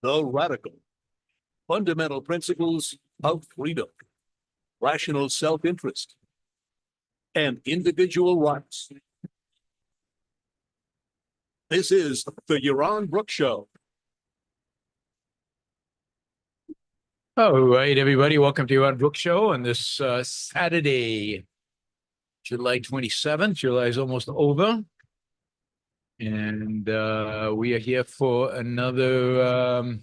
The radical, fundamental principles of freedom, rational self-interest, and individual rights. This is the Yaron Brook Show. All right, everybody. Welcome to Yaron Brook Show on this Saturday, July 27th. July is almost over. And we are here for another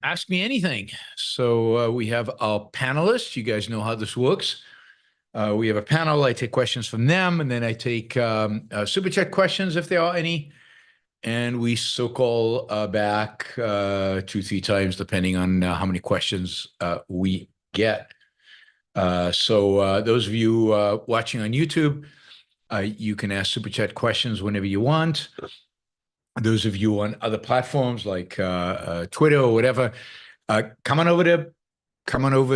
Ask Me Anything. So we have our panelists. You guys know how this works. We have a panel. I take questions from them, and then I take super chat questions if there are any. And we so-call back 2-3 times, depending on how many questions we get. So those of you watching on YouTube, you can ask super chat questions whenever you want. Those of you on other platforms like Twitter or whatever, come on over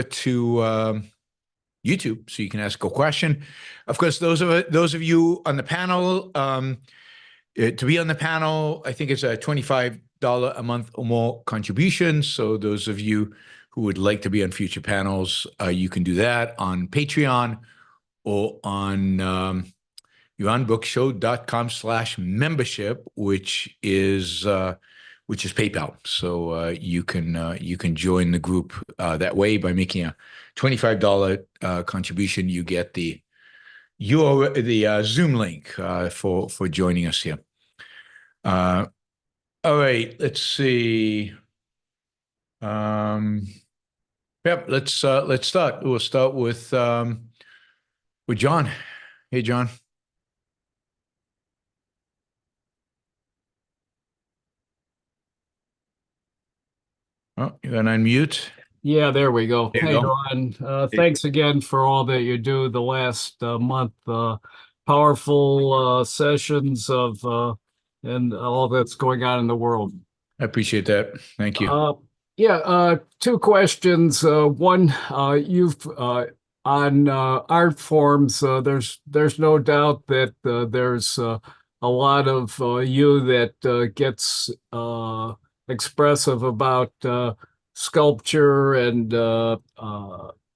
to YouTube so you can ask a question. Of course, those of you on the panel, to be on the panel, I think it's a $25 a month or more contribution. So those of you who would like to be on future panels, you can do that on Patreon or on yaronbrookshow.com/membership, which is PayPal. So you can join the group that way by making a $25 contribution. You get the Zoom link for joining us here. All right, let's see. Yep, let's start. We'll start with John. Hey, John. Oh, you're gonna unmute. Yeah, there we go. There you Hey, go. Ron. Thanks again for all that you do the last month. Powerful sessions of and all that's going on in the world. I appreciate that. Thank you. Two questions. One, you've on art forms. There's no doubt that there's a lot of you that gets expressive about sculpture and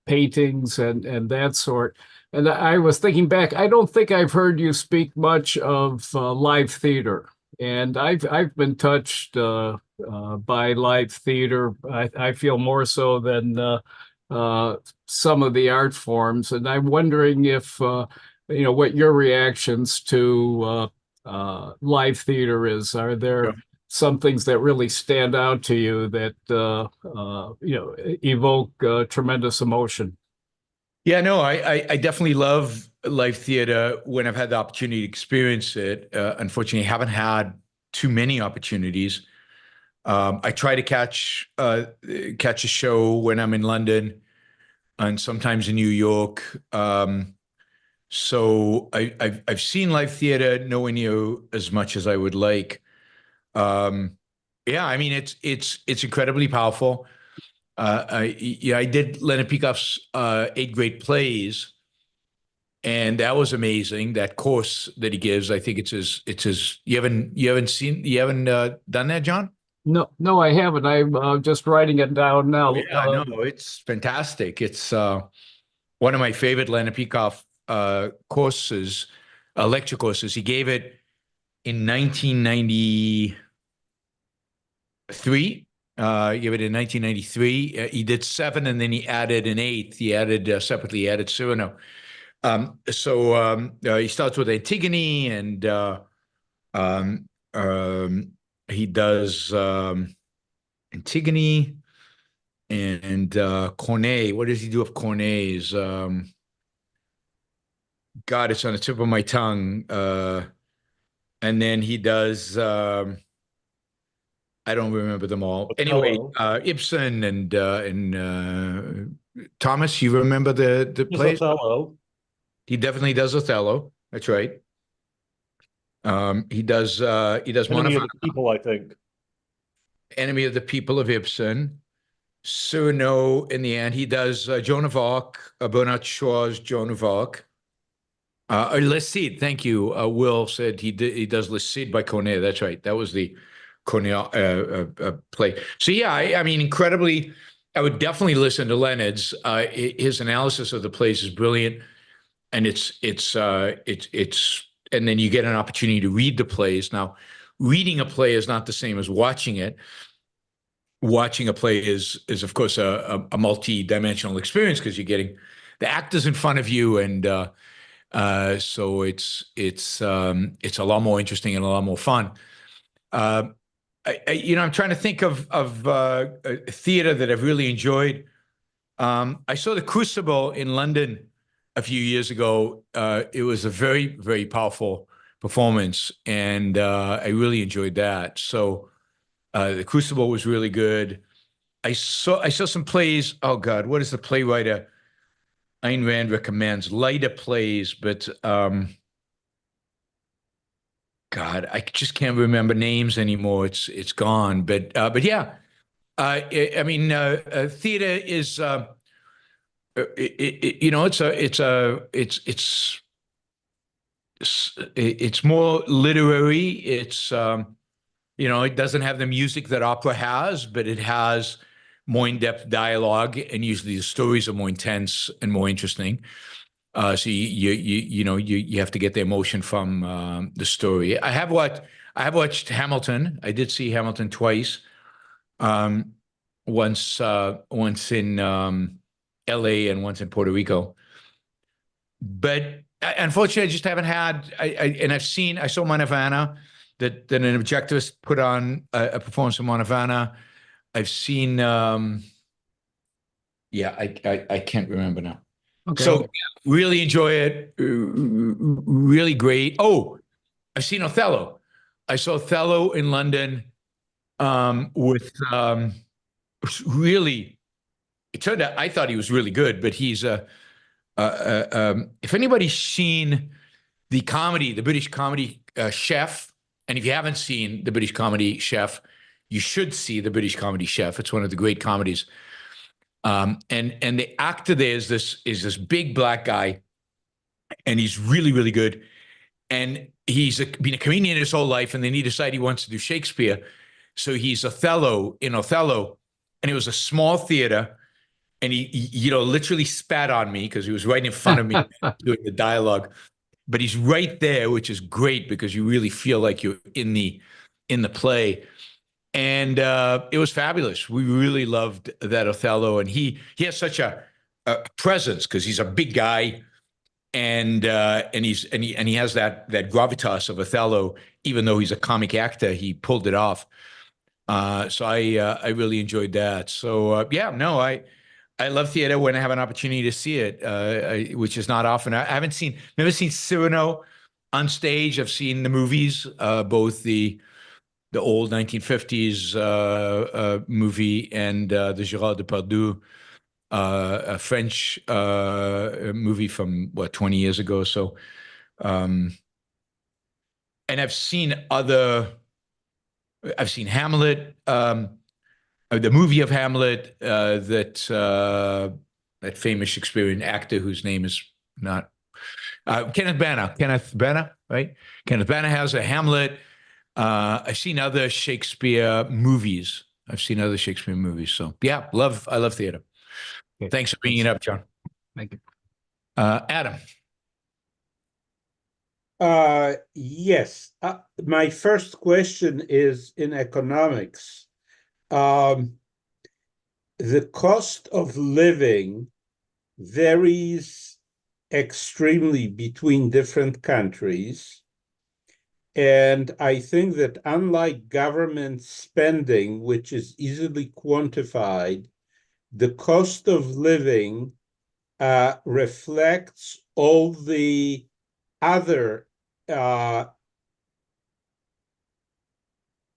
paintings and that sort. And I was thinking back, I don't think I've heard you speak much of live theater. And I've been touched by live theater. I feel more so than some of the art forms. And I'm wondering if, what your reactions to live theater is. Are there some things that really stand out to you that evoke tremendous emotion? Yeah, no, I definitely love live theater when I've had the opportunity to experience it. Unfortunately, I haven't had too many opportunities. I try to catch a show when I'm in London and sometimes in New York. So I've seen live theater nowhere near as much as I would like. Yeah, I mean it's incredibly powerful. I did Leonard Peikoff's 8 Great Plays, and that was amazing. That course that he gives, I think it's his. You haven't done that, John? No, I haven't. I'm just writing it down now. Yeah, no, it's fantastic. It's one of my favorite Leonard Peikoff courses, lecture courses. He gave it in 1993. He gave it in 1993. He did 7, and then he added an 8th. He added separately. He added Cyrano. He starts with Antigone, and he does Antigone and Corneille. What does he do with Corneille's? God, it's on the tip of my tongue. And then he does. I don't remember them all. Anyway, Ibsen and Thomas, you remember the plays? Othello. He definitely does Othello. That's right. He does Enemy of the People, I think. Enemy of the People of Ibsen. Cyrano in the end. He does Joan of Arc, Bernard Shaw's Joan of Arc. Le Cid, thank you. Will said he does Le Cid by Corneille. That's right. That was the Cornell play. So yeah, I mean, incredibly, I would definitely listen to Leonard's. His analysis of the plays is brilliant, and and then you get an opportunity to read the plays. Now, reading a play is not the same as watching it. Watching a play is of course a multi-dimensional experience because you're getting the actors in front of you, and so it's a lot more interesting and a lot more fun. I'm trying to think of a theater that I've really enjoyed. I saw The Crucible in London a few years ago. It was a very, very powerful performance, and I really enjoyed that. So The Crucible was really good. I saw some plays. Oh God, what is the playwright Ayn Rand recommends? Lighter plays, but God, I just can't remember names anymore. It's gone. But yeah, I mean, theater is it's more literary. It doesn't have the music that opera has, but it has more in-depth dialogue, and usually the stories are more intense and more interesting. So you have to get the emotion from the story. I have watched Hamilton. I did see Hamilton twice. Once in LA and once in Puerto Rico. But unfortunately, I just haven't had. I saw Manavana, that an objectivist put on a performance of Manavana. I've seen. Yeah, I can't remember now. Okay. So really enjoy it. Really great. Oh, I've seen Othello. I saw Othello in London with really. It turned out I thought he was really good, but he's if anybody's seen the British comedy Chef, and if you haven't seen the British comedy Chef, you should see the British comedy Chef. It's one of the great comedies. And the actor there is this big black guy, and he's really, really good. And he's been a comedian his whole life, and then he decided he wants to do Shakespeare. So he's Othello in Othello, and it was a small theater. And he literally spat on me because he was right in front of me doing the dialogue. But he's right there, which is great because you really feel like you're in the play. And it was fabulous. We really loved that Othello, and he has such a presence because he's a big guy, and he has that gravitas of Othello. Even though he's a comic actor, he pulled it off. So I really enjoyed that. So I love theater when I have an opportunity to see it, which is not often. I haven't never seen Cyrano on stage. I've seen the movies, both the old 1950s movie and the Gérard Depardieu, a French movie from 20 years ago. So, and I've seen Hamlet. The movie of Hamlet, that famous Shakespearean actor whose name is not Kenneth Branagh, right? Kenneth Branagh has a Hamlet. I've seen other Shakespeare movies. So yeah, I love theater. Okay. Thanks for bringing it up, John. Thank you. Adam. Yes. My first question is in economics. The cost of living varies extremely between different countries. And I think that unlike government spending, which is easily quantified, the cost of living reflects all the other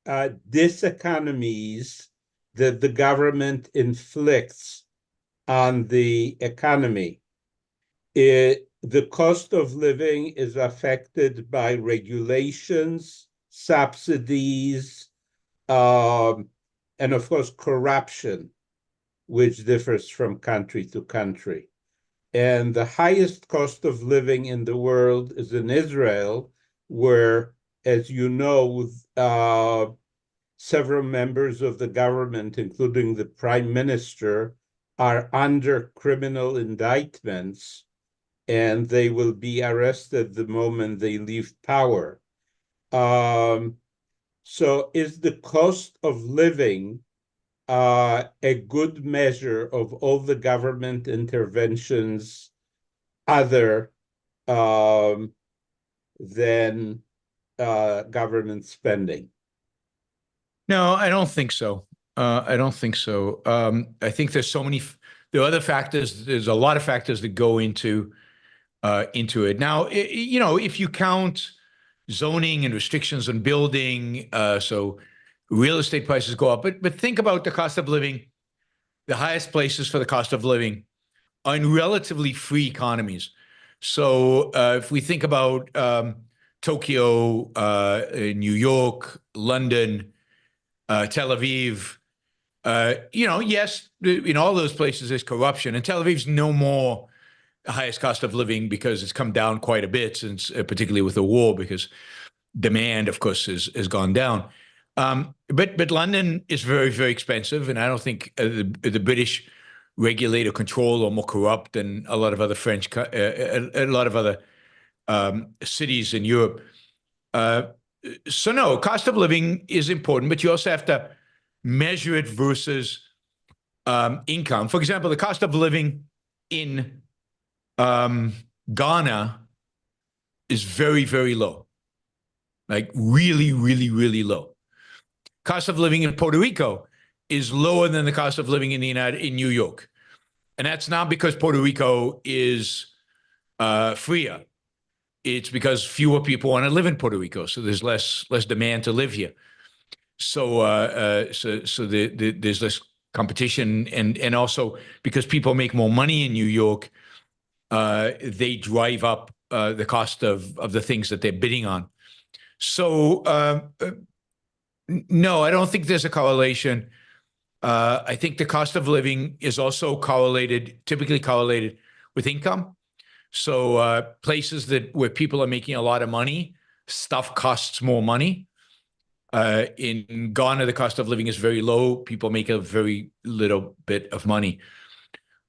diseconomies that the government inflicts on the economy. The cost of living is affected by regulations, subsidies, and of course, corruption, which differs from country to country. And the highest cost of living in the world is in Israel, where, as you know, several members of the government, including the prime minister, are under criminal indictments, and they will be arrested the moment they leave power. So is the cost of living a good measure of all the government interventions other than government spending? No, I don't think so. I don't think so. I think there are other factors. There's a lot of factors that go into it. Now, if you count zoning and restrictions on building, so real estate prices go up. But think about the cost of living. The highest places for the cost of living are in relatively free economies. So if we think about Tokyo, New York, London, Tel Aviv, yes, in all those places there's corruption, and Tel Aviv's no more the highest cost of living because it's come down quite a bit since, particularly with the war, because demand, of course, has gone down. But London is very, very expensive, and I don't think the British regulator control are more corrupt than a lot of other cities in Europe. So no, cost of living is important, but you also have to measure it versus income. For example, the cost of living in Ghana is very, very low, like really, really, really low. Cost of living in Puerto Rico is lower than the cost of living in New York, and that's not because Puerto Rico is freer. It's because fewer people want to live in Puerto Rico, so there's less demand to live here. So there's less competition, and also because people make more money in New York, they drive up the cost of the things that they're bidding on. So no, I don't think there's a correlation. I think the cost of living is also typically correlated with income. So places where people are making a lot of money, stuff costs more money. In Ghana, the cost of living is very low. People make a very little bit of money.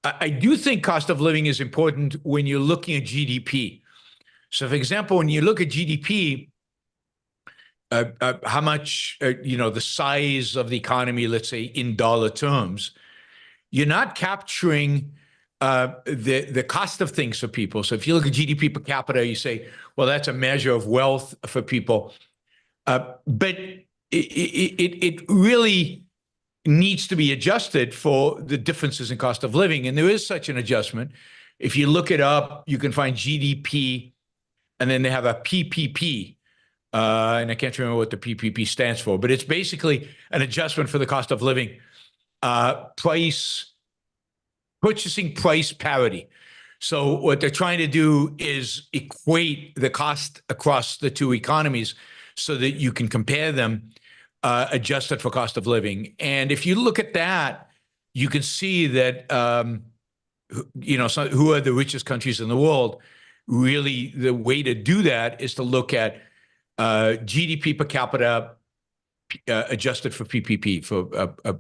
I do think cost of living is important when you're looking at GDP. So, for example, when you look at GDP, how much, the size of the economy, let's say in dollar terms, you're not capturing the cost of things for people. So if you look at GDP per capita, you say, well, that's a measure of wealth for people. But it really needs to be adjusted for the differences in cost of living. And there is such an adjustment. If you look it up, you can find GDP, and then they have a PPP. And I can't remember what the PPP stands for, but it's basically an adjustment for the cost of living, purchasing price parity. So what they're trying to do is equate the cost across the two economies so that you can compare them, adjusted for cost of living. And if you look at that, you can see that, who are the richest countries in the world. Really, the way to do that is to look at GDP per capita adjusted for PPP, for a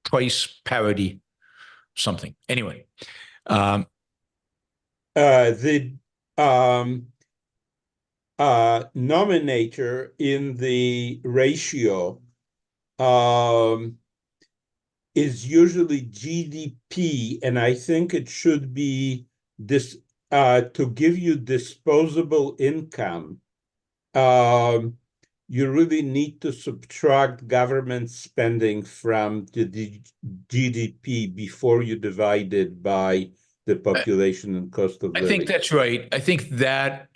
price parity something. Anyway. The nominator in the ratio is usually GDP, and I think it should be this to give you disposable income. You really need to subtract government spending from the GDP before you divide it by the population and cost of living. I think that's right. I think that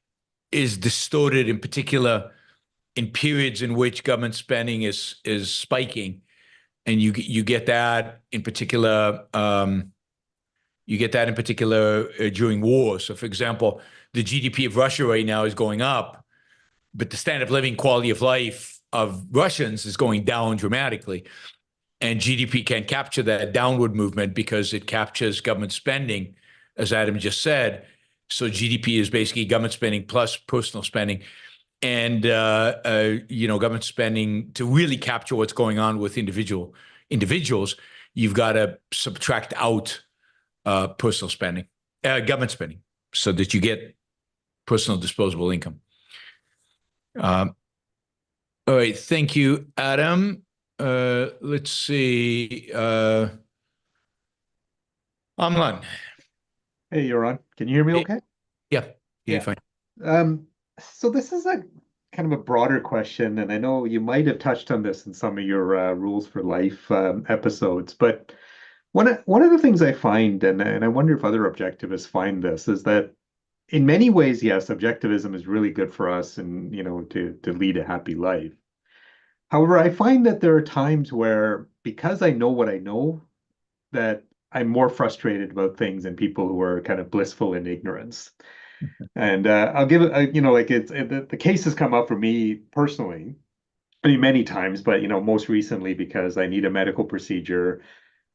is distorted, in particular in periods in which government spending is spiking, and you get that in particular. During war. So, for example, the GDP of Russia right now is going up, but the standard of living, quality of life of Russians is going down dramatically. And GDP can't capture that downward movement because it captures government spending, as Adam just said. So GDP is basically government spending plus personal spending. and government spending to really capture what's going on with individuals, you've got to subtract out personal spending, government spending, so that you get personal disposable income. All right, thank you, Adam. Let's see. Amlan. Hey, Yaron, can you hear me okay? Yeah, Yeah. fine. So this is a kind of a broader question, and I know you might have touched on this in some of your Rules for Life episodes, but one of the things I find, and I wonder if other objectivists find this, is that in many ways, yes, objectivism is really good for us and, to lead a happy life. However, I find that there are times where, because I know what I know, that I'm more frustrated about things than people who are kind of blissful in ignorance. And I'll give it, the case has come up for me personally, I mean, many times, but, most recently because I need a medical procedure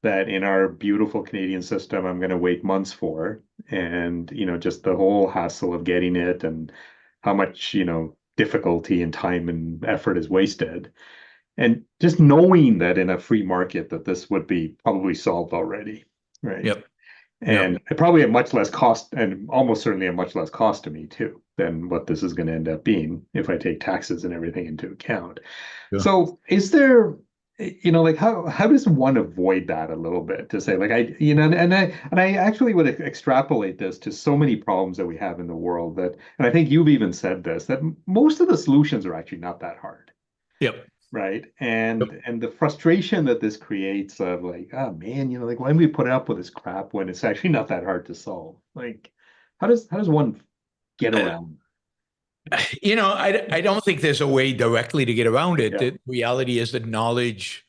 that in our beautiful Canadian system, I'm going to wait months for. And, just the whole hassle of getting it and how much, difficulty and time and effort is wasted. And just knowing that in a free market that this would be probably solved already, right? Yep. And probably at much less cost, and almost certainly at much less cost to me too, than what this is going to end up being if I take taxes and everything into account. Sure. So is there, how does one avoid that a little bit to say, and I actually would extrapolate this to so many problems that we have in the world that, and I think you've even said this, that most of the solutions are actually not that hard. Yep. Right. And the frustration that this creates of oh man, why do we put up with this crap when it's actually not that hard to solve? How does one get around? I don't think there's a way directly to get around it. Yeah. The reality is that knowledge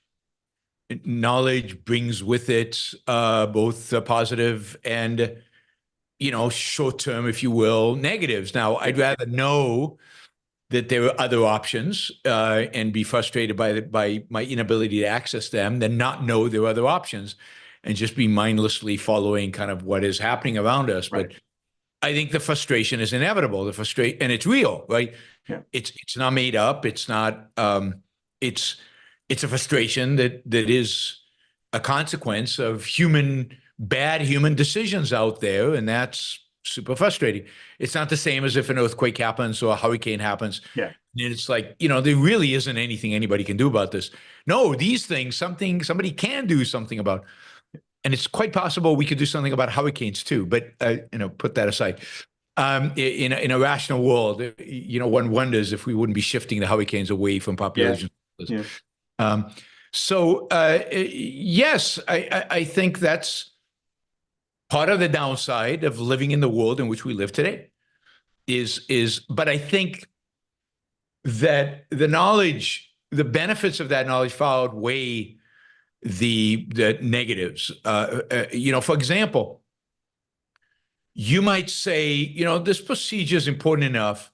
brings with it both positive and short-term, if you will, negatives. Now, I'd rather know that there are other options and be frustrated by my inability to access them than not know there are other options and just be mindlessly following kind of what is happening around us. Right. But I think the frustration is inevitable. And it's real, right? Yeah. It's not made up. It's not. It's a frustration that is a consequence of bad human decisions out there, and that's super frustrating. It's not the same as if an earthquake happens or a hurricane happens. Yeah. And it's like, there really isn't anything anybody can do about this. No, these things, somebody can do something about. And it's quite possible we could do something about hurricanes too, but put that aside. In a rational world, one wonders if we wouldn't be shifting the hurricanes away from population. Yeah. Yes, I think that's part of the downside of living in the world in which we live today. But I think that the benefits of that knowledge far outweigh the negatives. For example, you might say, this procedure is important enough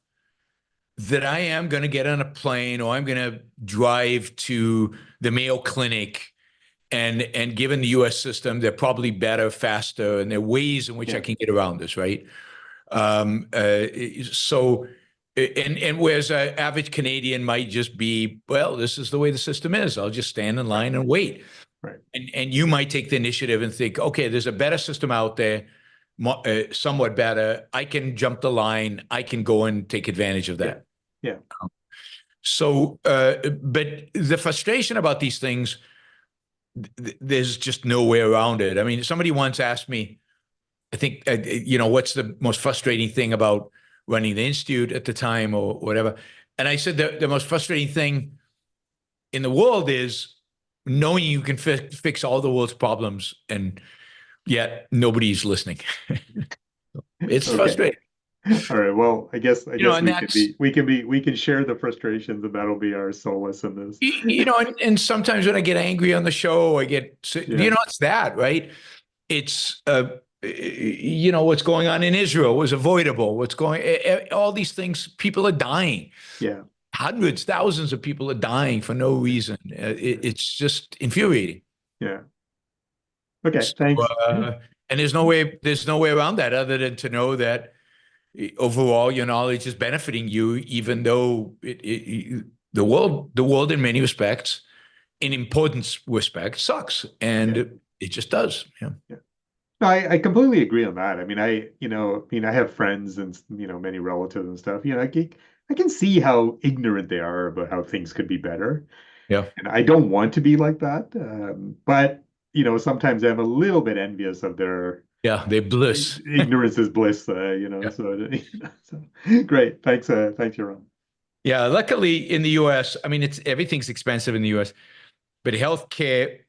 that I am going to get on a plane or I'm going to drive to the Mayo Clinic. And given the U.S. system, they're probably better, faster, and there are ways in which I can get around this, right? So whereas an average Canadian might just be, well, this is the way the system is. I'll just stand in line and wait. Right. And you might take the initiative and think, okay, there's a better system out there, somewhat better. I can jump the line. I can go and take advantage of that. Yeah. So, but the frustration about these things, there's just no way around it. I mean, somebody once asked me, I think, what's the most frustrating thing about running the institute at the time or whatever? And I said the most frustrating thing in the world is knowing you can fix all the world's problems and yet nobody's listening. It's frustrating. All right. Well, I guess we can share the frustrations, and that'll be our solace in this. And sometimes when I get angry on the show, I get, it's that, right? It's, what's going on in Israel was avoidable. All these things, people are dying. Yeah. Hundreds, thousands of people are dying for no reason. It's just infuriating. Yeah. Okay. Thanks. And there's no way around that other than to know that overall your knowledge is benefiting you, even though the world in many respects, in important respects, sucks, and it just does. Yeah. No, I completely agree on that. I mean, I have friends and many relatives and stuff. I can see how ignorant they are about how things could be better. Yeah. And I don't want to be like that. But sometimes I'm a little bit envious of their They're bliss. ignorance is bliss. Yeah. So great. Thanks, Yaron. Yeah, luckily in the US, I mean, everything's expensive in the US, but healthcare,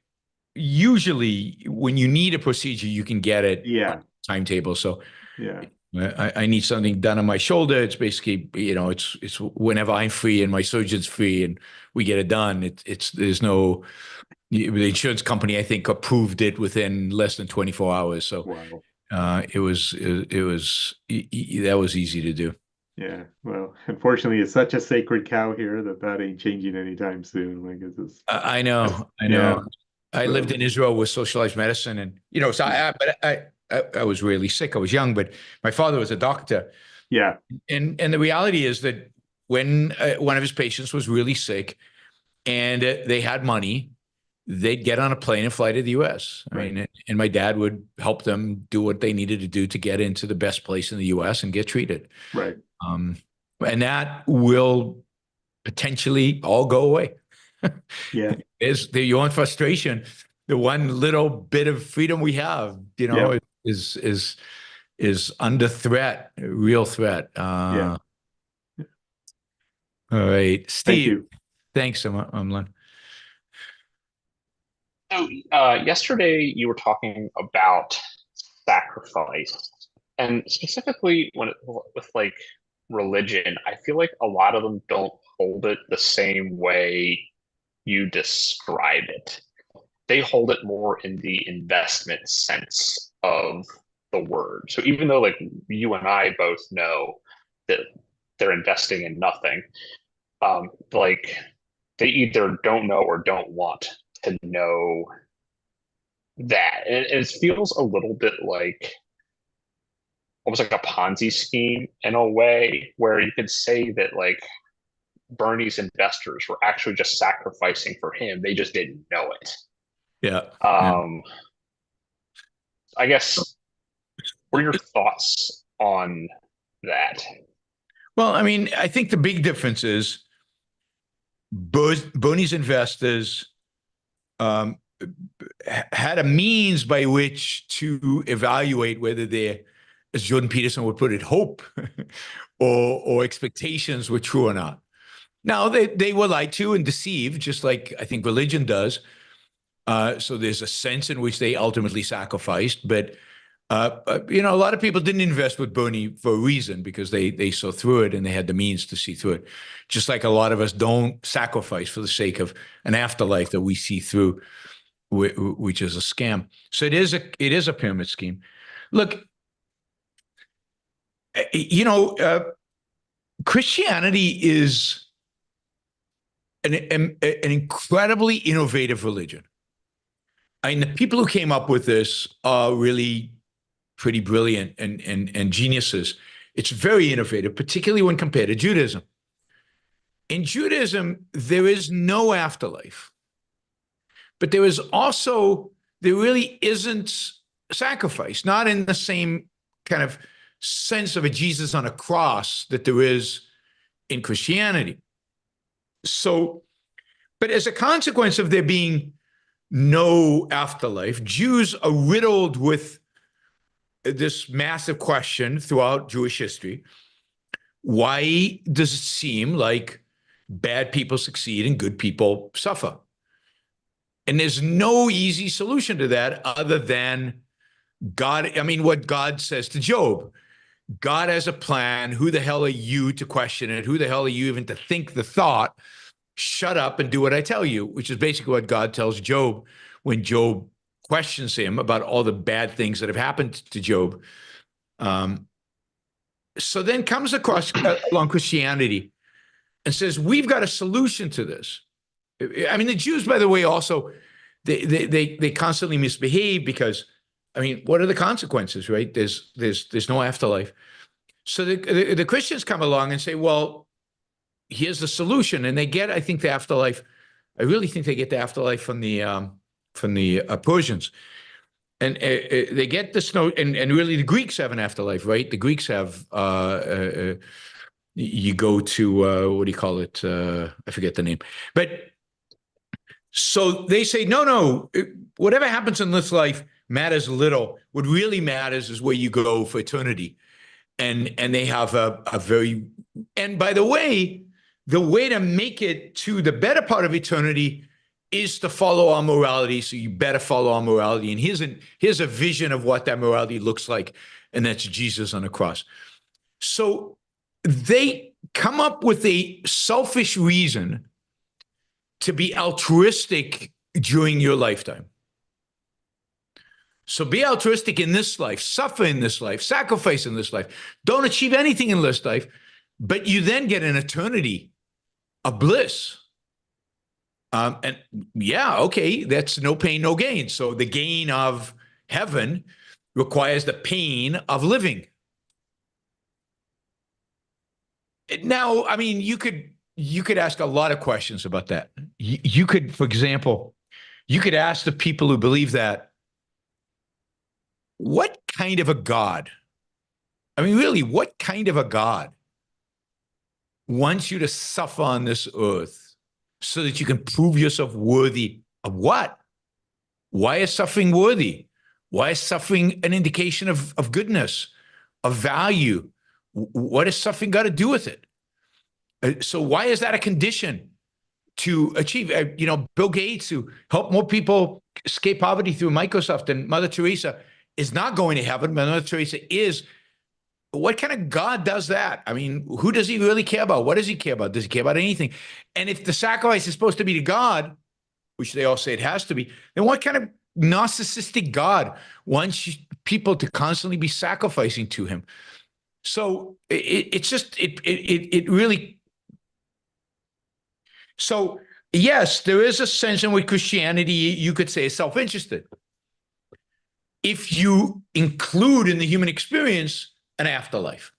usually when you need a procedure, you can get it Yeah. on timetable. So Yeah. I need something done on my shoulder. It's basically, it's whenever I'm free and my surgeon's free and we get it done. There's no, the insurance company, I think, approved it within less than 24 hours. So Wow. that was easy to do. Yeah. Well, unfortunately, it's such a sacred cow here that ain't changing anytime soon. Like I know. Yeah. I lived in Israel with socialized medicine, and so I was really sick. I was young, but my father was a doctor. Yeah. And the reality is that when one of his patients was really sick and they had money, they'd get on a plane and fly to the US. I mean, and my dad would help them do what they needed to do to get into the best place in the US and get treated. Right. And that will potentially all go away. Yeah. Is the your own frustration, the one little bit of freedom we have, is under threat, a real threat. Yeah. All right, Steve. Thank you. Thanks, Len. So yesterday you were talking about sacrifice, and specifically with like religion, I feel like a lot of them don't hold it the same way you describe it. They hold it more in the investment sense of the word. So even though like you and I both know that they're investing in nothing, like they either don't know or don't want to know that. And it feels a little bit like almost like a Ponzi scheme in a way, where you could say that like Bernie's investors were actually just sacrificing for him. They just didn't know it. Yeah. I guess, what are your thoughts on that? Well, I mean, I think the big difference is Bernie's investors had a means by which to evaluate whether their, as Jordan Peterson would put it, hope or expectations were true or not. Now, they were lied to and deceived, just like I think religion does. So there's a sense in which they ultimately sacrificed. But, a lot of people didn't invest with Bernie for a reason, because they saw through it and they had the means to see through it. Just like a lot of us don't sacrifice for the sake of an afterlife that we see through, which is a scam. So it is a pyramid scheme. Look, Christianity is an incredibly innovative religion. I mean, the people who came up with this are really pretty brilliant and geniuses. It's very innovative, particularly when compared to Judaism. In Judaism, there is no afterlife, but there really isn't sacrifice, not in the same kind of sense of a Jesus on a cross that there is in Christianity. So, but as a consequence of there being no afterlife, Jews are riddled with this massive question throughout Jewish history. Why does it seem like bad people succeed and good people suffer? And there's no easy solution to that other than God. I mean, what God says to Job. God has a plan. Who the hell are you to question it? Who the hell are you even to think the thought? Shut up and do what I tell you, which is basically what God tells Job when Job questions him about all the bad things that have happened to Job. So then comes along Christianity and says, we've got a solution to this. I mean, the Jews, by the way, also, they constantly misbehave because, I mean, what are the consequences, right? There's no afterlife. So the Christians come along and say, well, here's the solution. And they get, I think, the afterlife. I really think they get the afterlife from the Persians. And they get this note, and really the Greeks have an afterlife, right? The Greeks have, you go to, what do you call it? I forget the name. But so they say, no, whatever happens in this life matters little. What really matters is where you go for eternity. And they have a very, and by the way to make it to the better part of eternity is to follow our morality. So you better follow our morality. And here's a vision of what that morality looks like. And that's Jesus on the cross. So they come up with a selfish reason to be altruistic during your lifetime. So be altruistic in this life, suffer in this life, sacrifice in this life. Don't achieve anything in this life, but you then get an eternity of bliss. And yeah, okay, that's no pain, no gain. So the gain of heaven requires the pain of living. Now, I mean, you could ask a lot of questions about that. You could, for example, you could ask the people who believe that, what kind of a God? I mean, really, what kind of a God wants you to suffer on this earth so that you can prove yourself worthy of what? Why is suffering worthy? Why is suffering an indication of goodness, of value? What has suffering got to do with it? So why is that a condition to achieve? Bill Gates, who helped more people escape poverty through Microsoft, and Mother Teresa is not going to heaven. Mother Teresa is. What kind of God does that? I mean, who does he really care about? What does he care about? Does he care about anything? And if the sacrifice is supposed to be to God, which they all say it has to be, then what kind of narcissistic God wants people to constantly be sacrificing to him? So it's just, it really. So yes, there is a sense in which Christianity, you could say, is self-interested. If you include in the human experience an afterlife.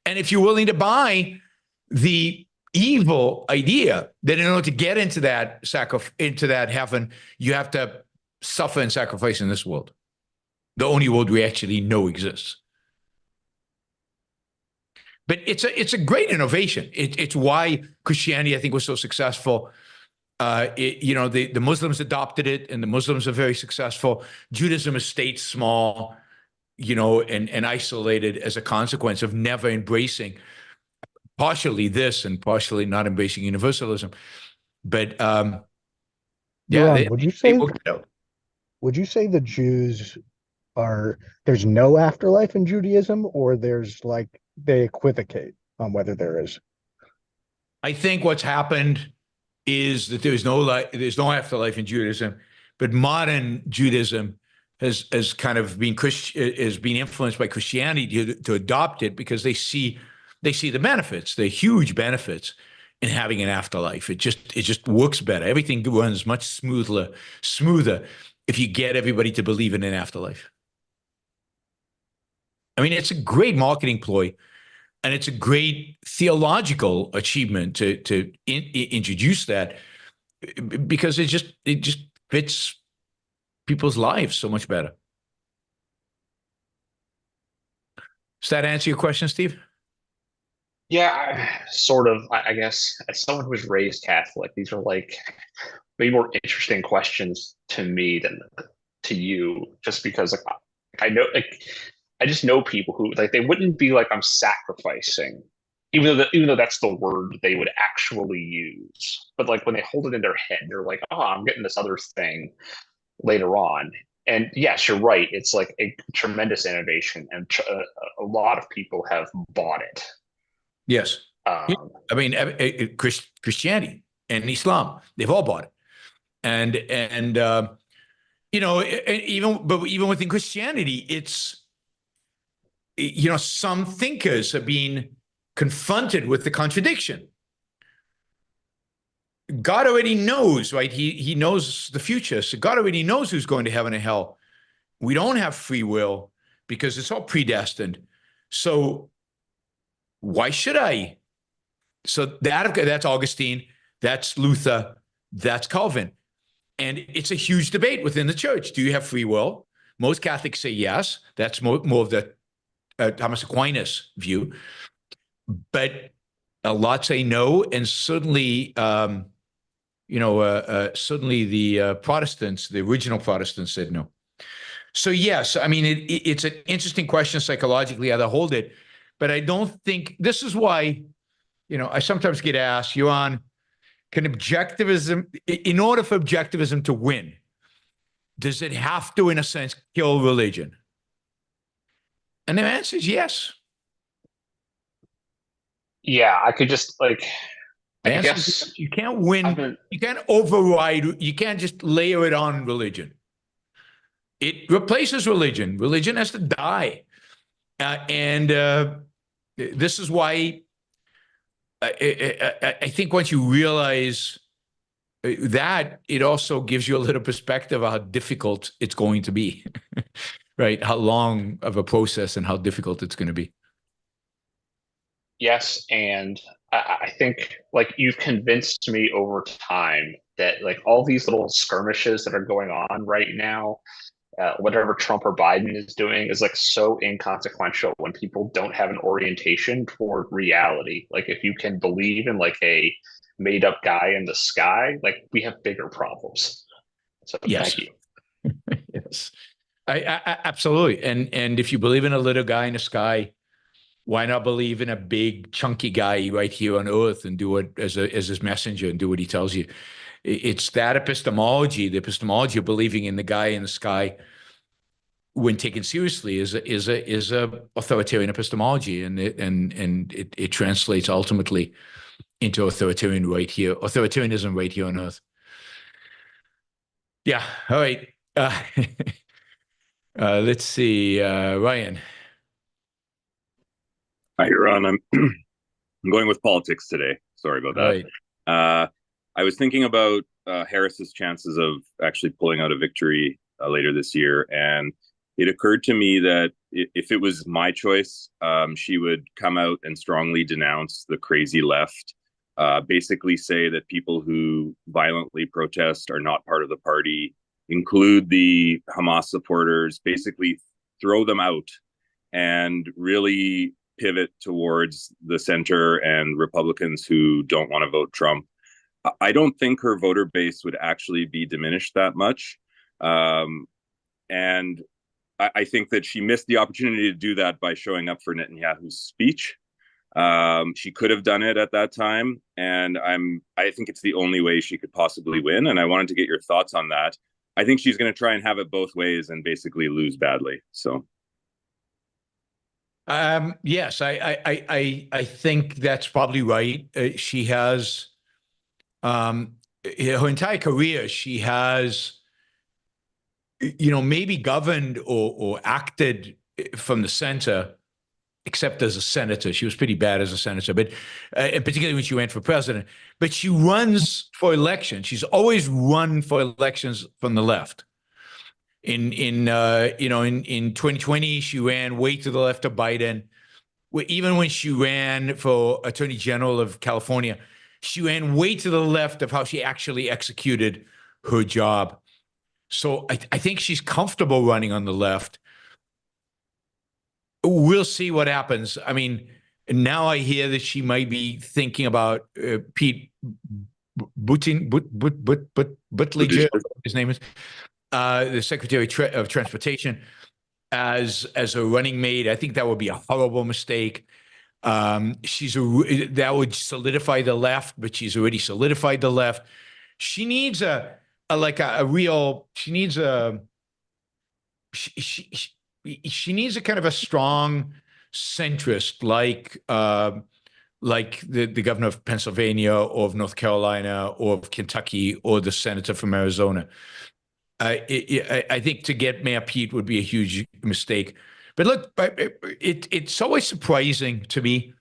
And if you're willing to buy the evil idea that in order to get into that heaven, you have to suffer and sacrifice in this world, the only world we actually know exists. But it's a great innovation. It's why Christianity, I think, was so successful. The Muslims adopted it, and the Muslims are very successful. Judaism has stayed small, and isolated as a consequence of never embracing partially this and partially not embracing universalism. But Yaron, would you say the Jews there's no afterlife in Judaism, or there's they equivocate on whether there is? I think what's happened is that there's no afterlife in Judaism, but modern Judaism has kind of been influenced by Christianity to adopt it, because they see the benefits, the huge benefits in having an afterlife. It just works better. Everything runs much smoother if you get everybody to believe in an afterlife. I mean, it's a great marketing ploy, and it's a great theological achievement to introduce that, because it just fits people's lives so much better. Does that answer your question, Steve? Yeah, sort of. I guess as someone who was raised Catholic, these are maybe more interesting questions to me than to you, just because I know I just know people who they wouldn't be I'm sacrificing, even though that's the word they would actually use. But when they hold it in their head, they're like, oh, I'm getting this other thing later on. And yes, you're right. It's a tremendous innovation, and a lot of people have bought it. Yes. I mean, Christianity and Islam, they've all bought it. And even within Christianity, it's, some thinkers have been confronted with the contradiction. God already knows, right? He knows the future. So God already knows who's going to heaven and hell. We don't have free will because it's all predestined. So why should I? So that's Augustine, that's Luther, that's Calvin. And it's a huge debate within the church. Do you have free will? Most Catholics say yes. That's more of the Thomas Aquinas view. But a lot say no. And certainly, certainly the Protestants, the original Protestants said no. So yes, I mean, it's an interesting question psychologically how to hold it. But I don't think, this is why, I sometimes get asked, Yaron, can objectivism, in order for objectivism to win, does it have to, in a sense, kill religion? And the answer is yes. Yeah, I could just I The guess is you can't win, you can't override, you can't just layer it on religion. It replaces religion. Religion has to die. This is why I think once you realize that, it also gives you a little perspective of how difficult it's going to be, right? How long of a process and how difficult it's going to be. yes, and I think you've convinced me over time that all these little skirmishes that are going on right now, whatever Trump or Biden is doing is so inconsequential when people don't have an orientation toward reality. If you can believe in a made up guy in the sky, we have bigger problems. So yes. Thank you. Yes, I absolutely. And if you believe in a little guy in the sky, why not believe in a big chunky guy right here on earth and do it as his messenger and do what he tells you? It's that epistemology, the epistemology of believing in the guy in the sky, when taken seriously, is a authoritarian epistemology, and it translates ultimately into authoritarianism right here on earth. Yeah. All right. Let's see, Ryan. Hi, Yaron. I'm going with politics today. Sorry about that. Right. I was thinking about Harris's chances of actually pulling out a victory later this year, and it occurred to me that if it was my choice, she would come out and strongly denounce the crazy left, basically say that people who violently protest are not part of the party, include the Hamas supporters, basically throw them out, and really pivot towards the center and Republicans who don't want to vote Trump. I don't think her voter base would actually be diminished that much. And I think that she missed the opportunity to do that by showing up for Netanyahu's speech. She could have done it at that time. And I think it's the only way she could possibly win. And I wanted to get your thoughts on that. I think she's going to try and have it both ways and basically lose badly. So. Yes, I think that's probably right. She has, her entire career, she has, maybe governed or acted from the center, except as a senator. She was pretty bad as a senator, but and particularly when she ran for president. But she runs for election. She's always run for elections from the left. In 2020, she ran way to the left of Biden. Even when she ran for Attorney General of California, she ran way to the left of how she actually executed her job. So I think she's comfortable running on the left. We'll see what happens. I mean, now I hear that she might be thinking about Pete Buttigieg, his name is, the Secretary of Transportation, as a running mate. I think that would be a horrible mistake. That would solidify the left, but she's already solidified the left. She needs she needs a kind of a strong centrist, like the governor of Pennsylvania or of North Carolina or of Kentucky or the senator from Arizona. I think to get Mayor Pete would be a huge mistake. But look, it's always surprising to me,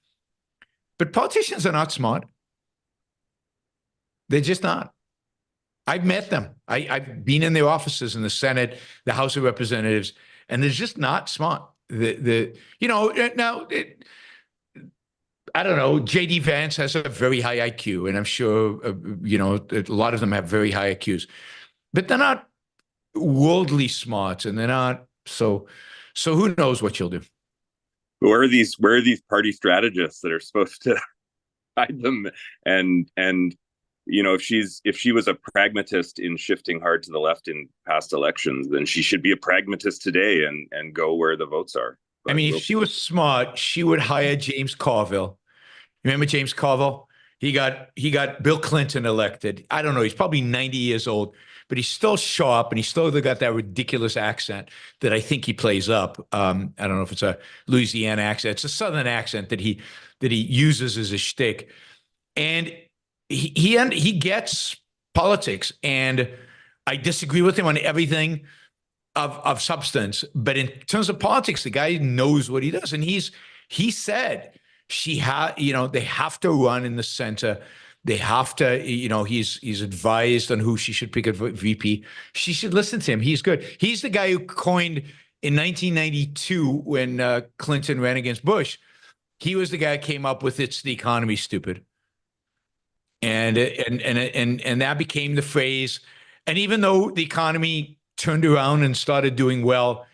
but politicians are not smart. They're just not. I've met them. I've been in their offices in the Senate, the House of Representatives, and they're just not smart. Now I don't know. JD Vance has a very high IQ, and I'm sure, a lot of them have very high IQs, but they're not worldly smart, and they're not so who knows what she'll do. Where are these party strategists that are supposed to hide them? And if she was a pragmatist in shifting hard to the left in past elections, then she should be a pragmatist today and go where the votes are. But I mean, if she was smart, she would hire James Carville. Remember James Carville? He got Bill Clinton elected. I don't know. He's probably 90 years old, but he's still sharp, and he's still got that ridiculous accent that I think he plays up. I don't know if it's a Louisiana accent. It's a Southern accent that he uses as a shtick, and he gets politics. And I disagree with him on everything of substance, but in terms of politics, the guy knows what he does, and he said. They have to run in the center. They have to, he's advised on who she should pick as VP. She should listen to him. He's good. He's the guy who coined in 1992 when Clinton ran against Bush. He was the guy who came up with "It's the economy, stupid," and that became the phrase. And even though the economy turned around and started doing well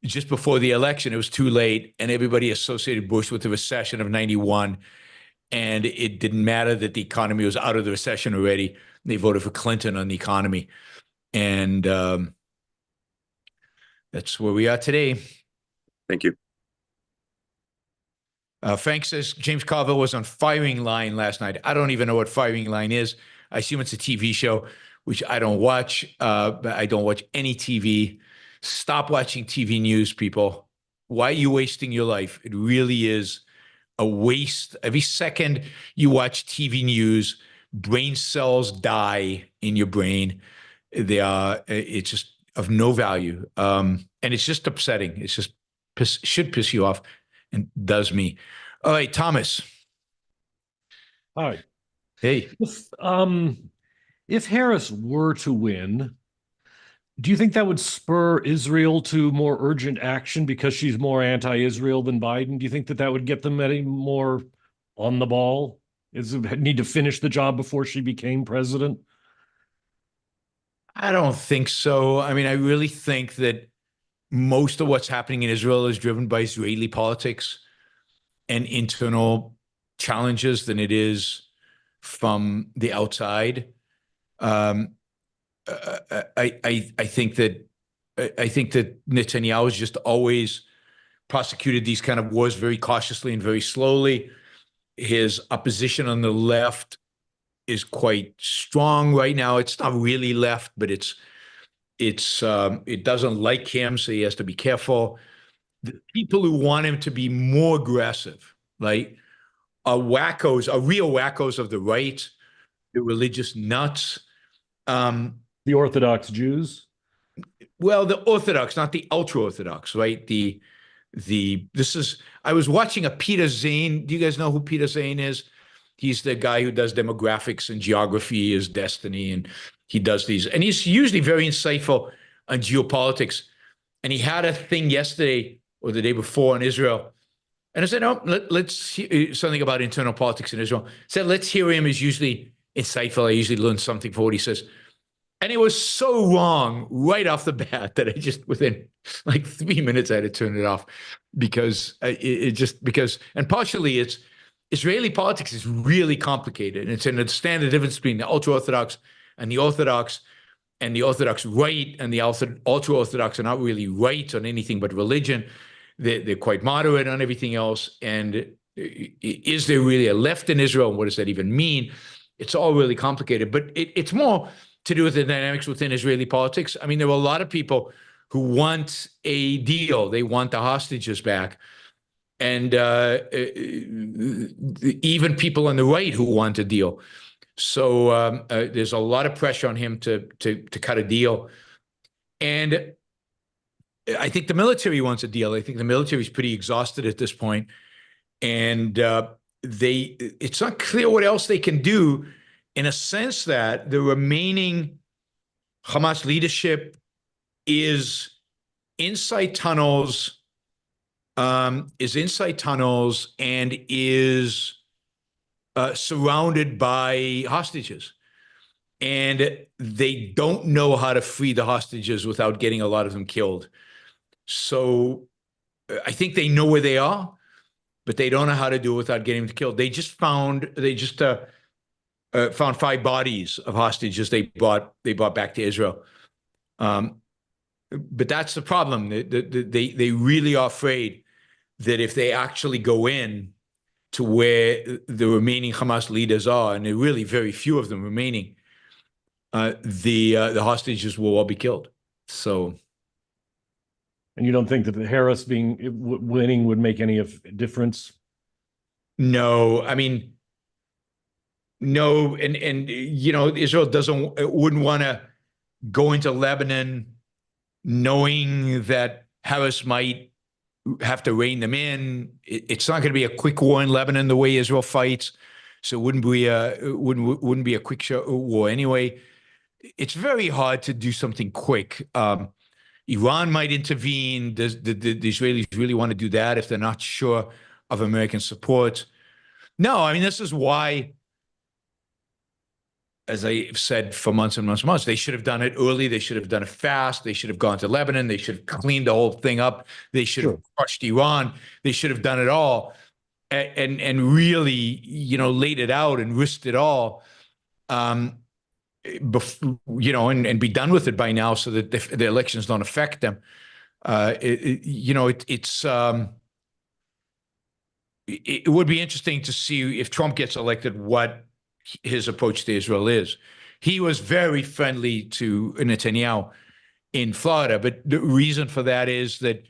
just before the election, it was too late, and everybody associated Bush with the recession of 91, and it didn't matter that the economy was out of the recession already. They voted for Clinton on the economy, and that's where we are today. Thank you. Frank says James Carville was on Firing Line last night. I don't even know what Firing Line is. I assume it's a TV show, which I don't watch. But I don't watch any TV. Stop watching TV news, people. Why are you wasting your life? It really is a waste. Every second you watch TV news, brain cells die in your brain. It's just of no value. And it's just upsetting. It's just should piss you off, and does me. All right, Thomas. Hi. Hey. If Harris were to win, do you think that would spur Israel to more urgent action because she's more anti-Israel than Biden? Do you think that would get them any more on the ball? Is it need to finish the job before she became president? I don't think so. I mean, I really think that most of what's happening in Israel is driven by Israeli politics and internal challenges than it is from the outside. I think that Netanyahu has just always prosecuted these kind of wars very cautiously and very slowly. His opposition on the left is quite strong right now. It's not really left, but it doesn't like him, so he has to be careful. The people who want him to be more aggressive, like, are wackos, are real wackos of the right, the religious nuts. The Orthodox Jews? Well, the Orthodox, not the ultra-Orthodox, right? I was watching a Peter Zane. Do you guys know who Peter Zane is? He's the guy who does demographics and geography is destiny, and he does these. And he's usually very insightful on geopolitics. And he had a thing yesterday or the day before in Israel. And I said, no, let's hear something about internal politics in Israel. I said, let's hear him. He's usually insightful. I usually learn something from what he says. And it was so wrong right off the bat that I just, within like 3 minutes, I had to turn it off because and partially it's Israeli politics is really complicated. And it's an understand the difference between the ultra-Orthodox and the Orthodox right, and the ultra-Orthodox are not really right on anything but religion. They're quite moderate on everything else. And is there really a left in Israel? And what does that even mean? It's all really complicated, but it's more to do with the dynamics within Israeli politics. I mean, there were a lot of people who want a deal. They want the hostages back. And even people on the right who want a deal. So there's a lot of pressure on him to cut a deal. And I think the military wants a deal. I think the military is pretty exhausted at this point. And it's not clear what else they can do, in a sense that the remaining Hamas leadership is inside tunnels, and is surrounded by hostages. And they don't know how to free the hostages without getting a lot of them killed. So I think they know where they are, but they don't know how to do it without getting them killed. They just found 5 bodies of hostages they brought back to Israel. But that's the problem. They really are afraid that if they actually go in to where the remaining Hamas leaders are, and there are really very few of them remaining, the hostages will all be killed. So, and you don't think that the Harris winning would make any difference? No, I mean, no, and Israel wouldn't want to go into Lebanon knowing that Harris might have to rein them in. It's not going to be a quick war in Lebanon the way Israel fights, so it wouldn't be a quick war anyway. It's very hard to do something quick. Iran might intervene. The Israelis really want to do that if they're not sure of American support. No, I mean, this is why, as I've said for months and months and months, they should have done it early. They should have done it fast. They should have gone to Lebanon. They should have cleaned the whole thing up. They should have crushed Iran. They should have done it all and really, laid it out and risked it all. And be done with it by now, so that the elections don't affect them. It would be interesting to see if Trump gets elected, what his approach to Israel is. He was very friendly to Netanyahu in Florida, but the reason for that is that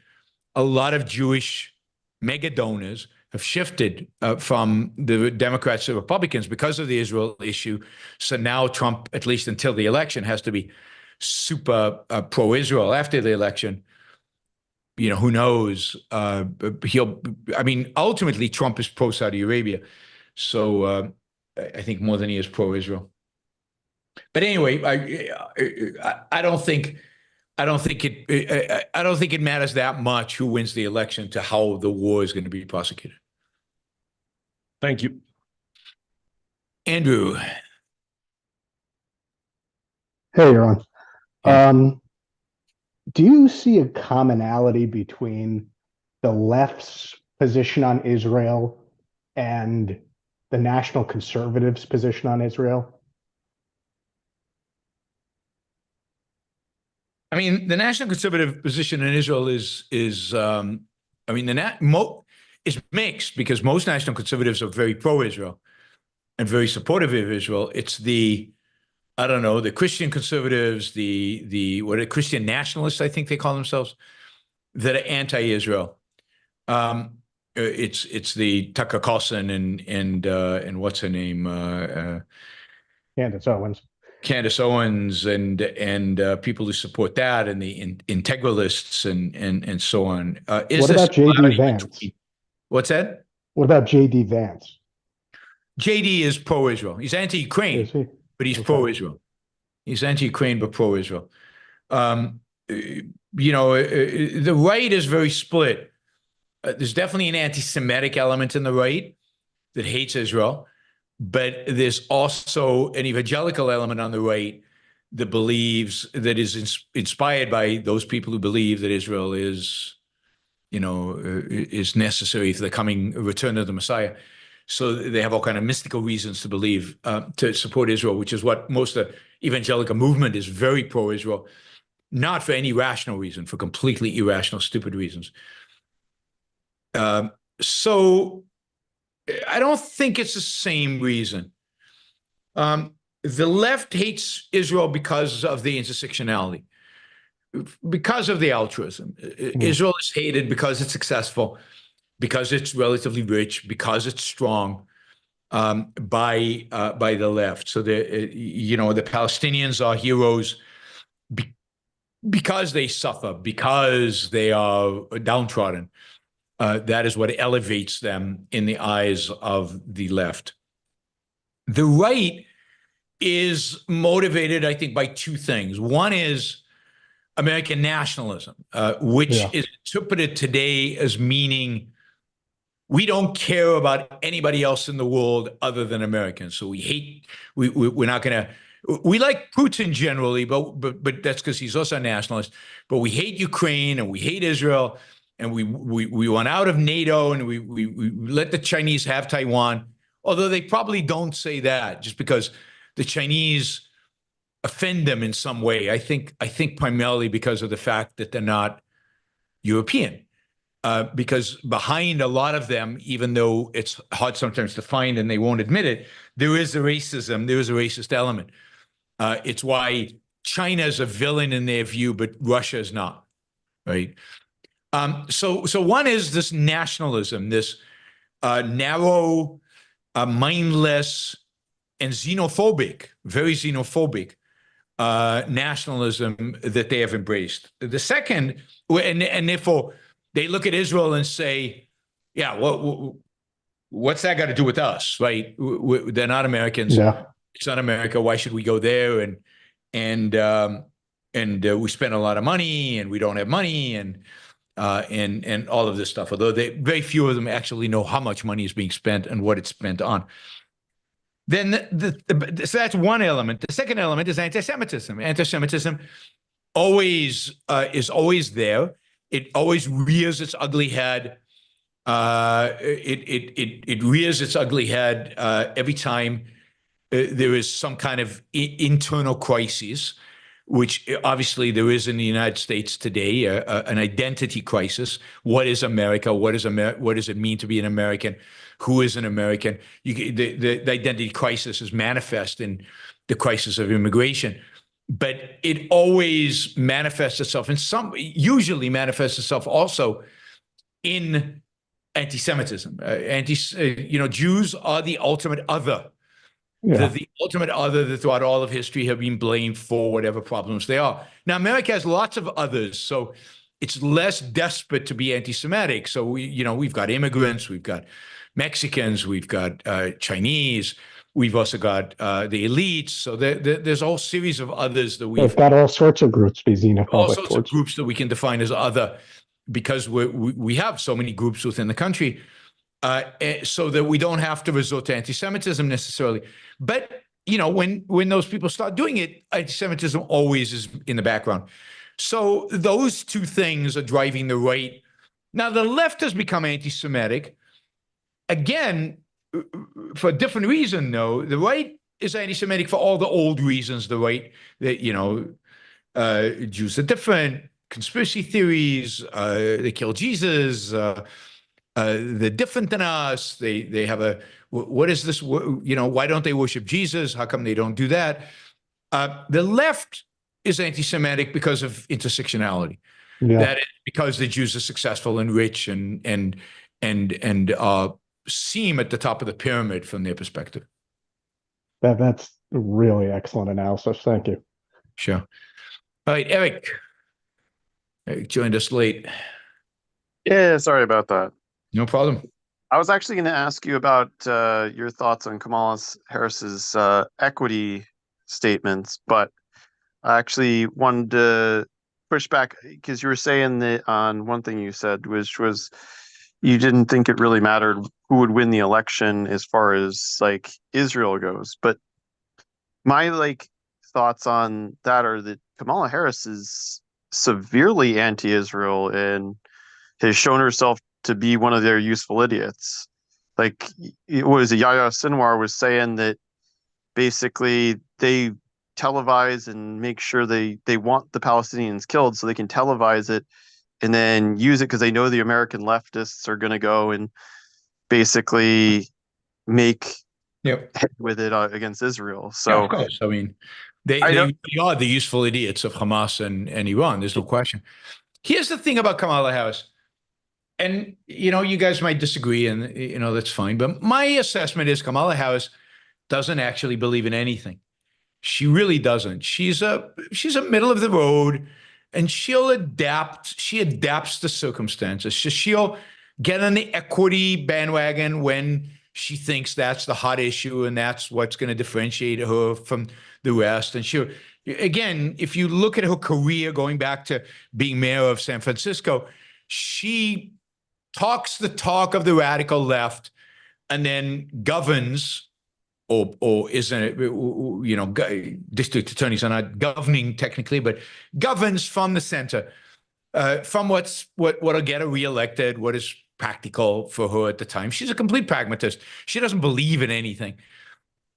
a lot of Jewish mega donors have shifted from the Democrats to Republicans because of the Israel issue. So now Trump, at least until the election, has to be super pro-Israel. After the election, who knows? Ultimately, Trump is pro-Saudi Arabia. So I think more than he is pro-Israel. But anyway, I don't think it matters that much who wins the election to how the war is going to be prosecuted. Thank you. Andrew. Hey, Yaron. Do you see a commonality between the left's position on Israel and the National Conservatives' position on Israel? I mean, the National Conservative position in Israel is mixed, because most National Conservatives are very pro-Israel and very supportive of Israel. It's the Christian conservatives, the Christian nationalists, I think they call themselves, that are anti-Israel. It's the Tucker Carlson and what's her name? Candace Owens and people who support that, and the integralists and so on. What about J.D. Vance? What's that? What about J.D. Vance? J.D. is pro-Israel. He's anti-Ukraine, but he's pro-Israel. He's anti-Ukraine, but pro-Israel. The right is very split. There's definitely an anti-Semitic element in the right that hates Israel. But there's also an evangelical element on the right that is inspired by those people who believe that Israel is necessary for the coming return of the Messiah. So they have all kind of mystical reasons to believe, to support Israel, which is what most of the evangelical movement is, very pro-Israel, not for any rational reason, for completely irrational, stupid reasons. So I don't think it's the same reason. The left hates Israel because of the intersectionality, because of the altruism. Israel is hated because it's successful, because it's relatively rich, because it's strong, by the left. So the Palestinians are heroes because they suffer, because they are downtrodden. That is what elevates them in the eyes of the left. The right is motivated, I think, by two things. One is American nationalism, which is interpreted today as meaning we don't care about anybody else in the world other than Americans. So we're not going to, we like Putin generally, but that's because he's also a nationalist. But we hate Ukraine and we hate Israel, and we want out of NATO, and we let the Chinese have Taiwan. Although they probably don't say that just because the Chinese offend them in some way. I think primarily because of the fact that they're not European. Because behind a lot of them, even though it's hard sometimes to find and they won't admit it, there is a racism, there is a racist element. It's why China is a villain in their view, but Russia is not, right? So one is this nationalism, this narrow, mindless, and xenophobic, very xenophobic nationalism that they have embraced. The second, and therefore, they look at Israel and say, yeah, what's that got to do with us, right? They're not Americans. Yeah. It's not America. Why should we go there? And we spend a lot of money, and we don't have money, and all of this stuff. Although very few of them actually know how much money is being spent and what it's spent on. Then so that's one element. The second element is anti-Semitism. Anti-Semitism is always there. It always rears its ugly head. It rears its ugly head every time there is some kind of internal crisis, which obviously there is in the United States today, an identity crisis. What is America? What does it mean to be an American? Who is an American? The identity crisis is manifest in the crisis of immigration. But it always manifests itself usually manifests itself also in anti-Semitism. Jews are the ultimate other. Yeah. The ultimate other that throughout all of history have been blamed for whatever problems they are. Now, America has lots of others, so it's less desperate to be anti-Semitic. So we've got immigrants, we've got Mexicans, we've got Chinese. We've also got the elites. So there's a whole series of others that we've got all sorts of groups be xenophobic. All sorts of groups that we can define as other, because we have so many groups within the country, so that we don't have to resort to anti-Semitism necessarily. But when those people start doing it, anti-Semitism always is in the background. So those two things are driving the right. Now the left has become anti-Semitic again. For a different reason, though. The right is anti-Semitic for all the old reasons. The right, that Jews are different, conspiracy theories, they kill Jesus, they're different than us. They have what is this? Why don't they worship Jesus? How come they don't do that? The left is anti-Semitic because of intersectionality. Yeah. That is because the Jews are successful and rich and seem at the top of the pyramid from their perspective. That's really excellent analysis. Thank you. Sure. All right, Eric. Eric joined us late. Yeah, sorry about that. No problem. I was actually going to ask you about your thoughts on Kamala Harris's equity statements, but I actually wanted to push back because you were saying that on one thing you said, which was you didn't think it really mattered who would win the election as far as like Israel goes. But my thoughts on that are that Kamala Harris is severely anti-Israel and has shown herself to be one of their useful idiots. Yahya Sinwar was saying that basically they televise and make sure they want the Palestinians killed so they can televise it and then use it because they know the American leftists are going to go and basically make head with it against Israel. So, yeah, of course. I mean, they are the useful idiots of Hamas and Iran. There's no question. Here's the thing about Kamala Harris. And, you guys might disagree, and, that's fine. But my assessment is Kamala Harris doesn't actually believe in anything. She really doesn't. She's a middle of the road, and she'll adapt. She adapts to circumstances. She'll get on the equity bandwagon when she thinks that's the hot issue and that's what's going to differentiate her from the rest. And again, if you look at her career going back to being mayor of San Francisco, she talks the talk of the radical left and then governs, or isn't it, district attorneys are not governing technically, but governs from the center, from what'll get her reelected, what is practical for her at the time. She's a complete pragmatist. She doesn't believe in anything.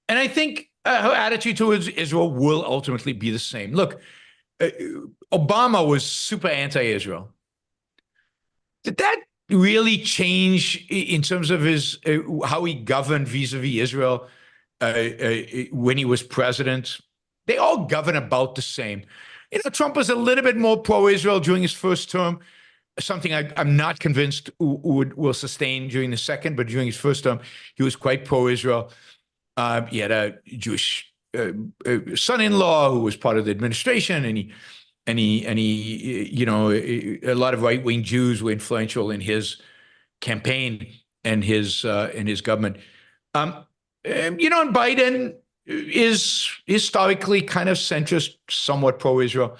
And I think her attitude towards Israel will ultimately be the same. Look, Obama was super anti-Israel. Did that really change in terms of his how he governed vis-a-vis Israel when he was president? They all govern about the same. Trump was a little bit more pro-Israel during his first term, something I'm not convinced will sustain during the second, but during his first term, he was quite pro-Israel. He had a Jewish son-in-law who was part of the administration, and he, a lot of right-wing Jews were influential in his campaign and his government. And Biden is historically kind of centrist, somewhat pro-Israel,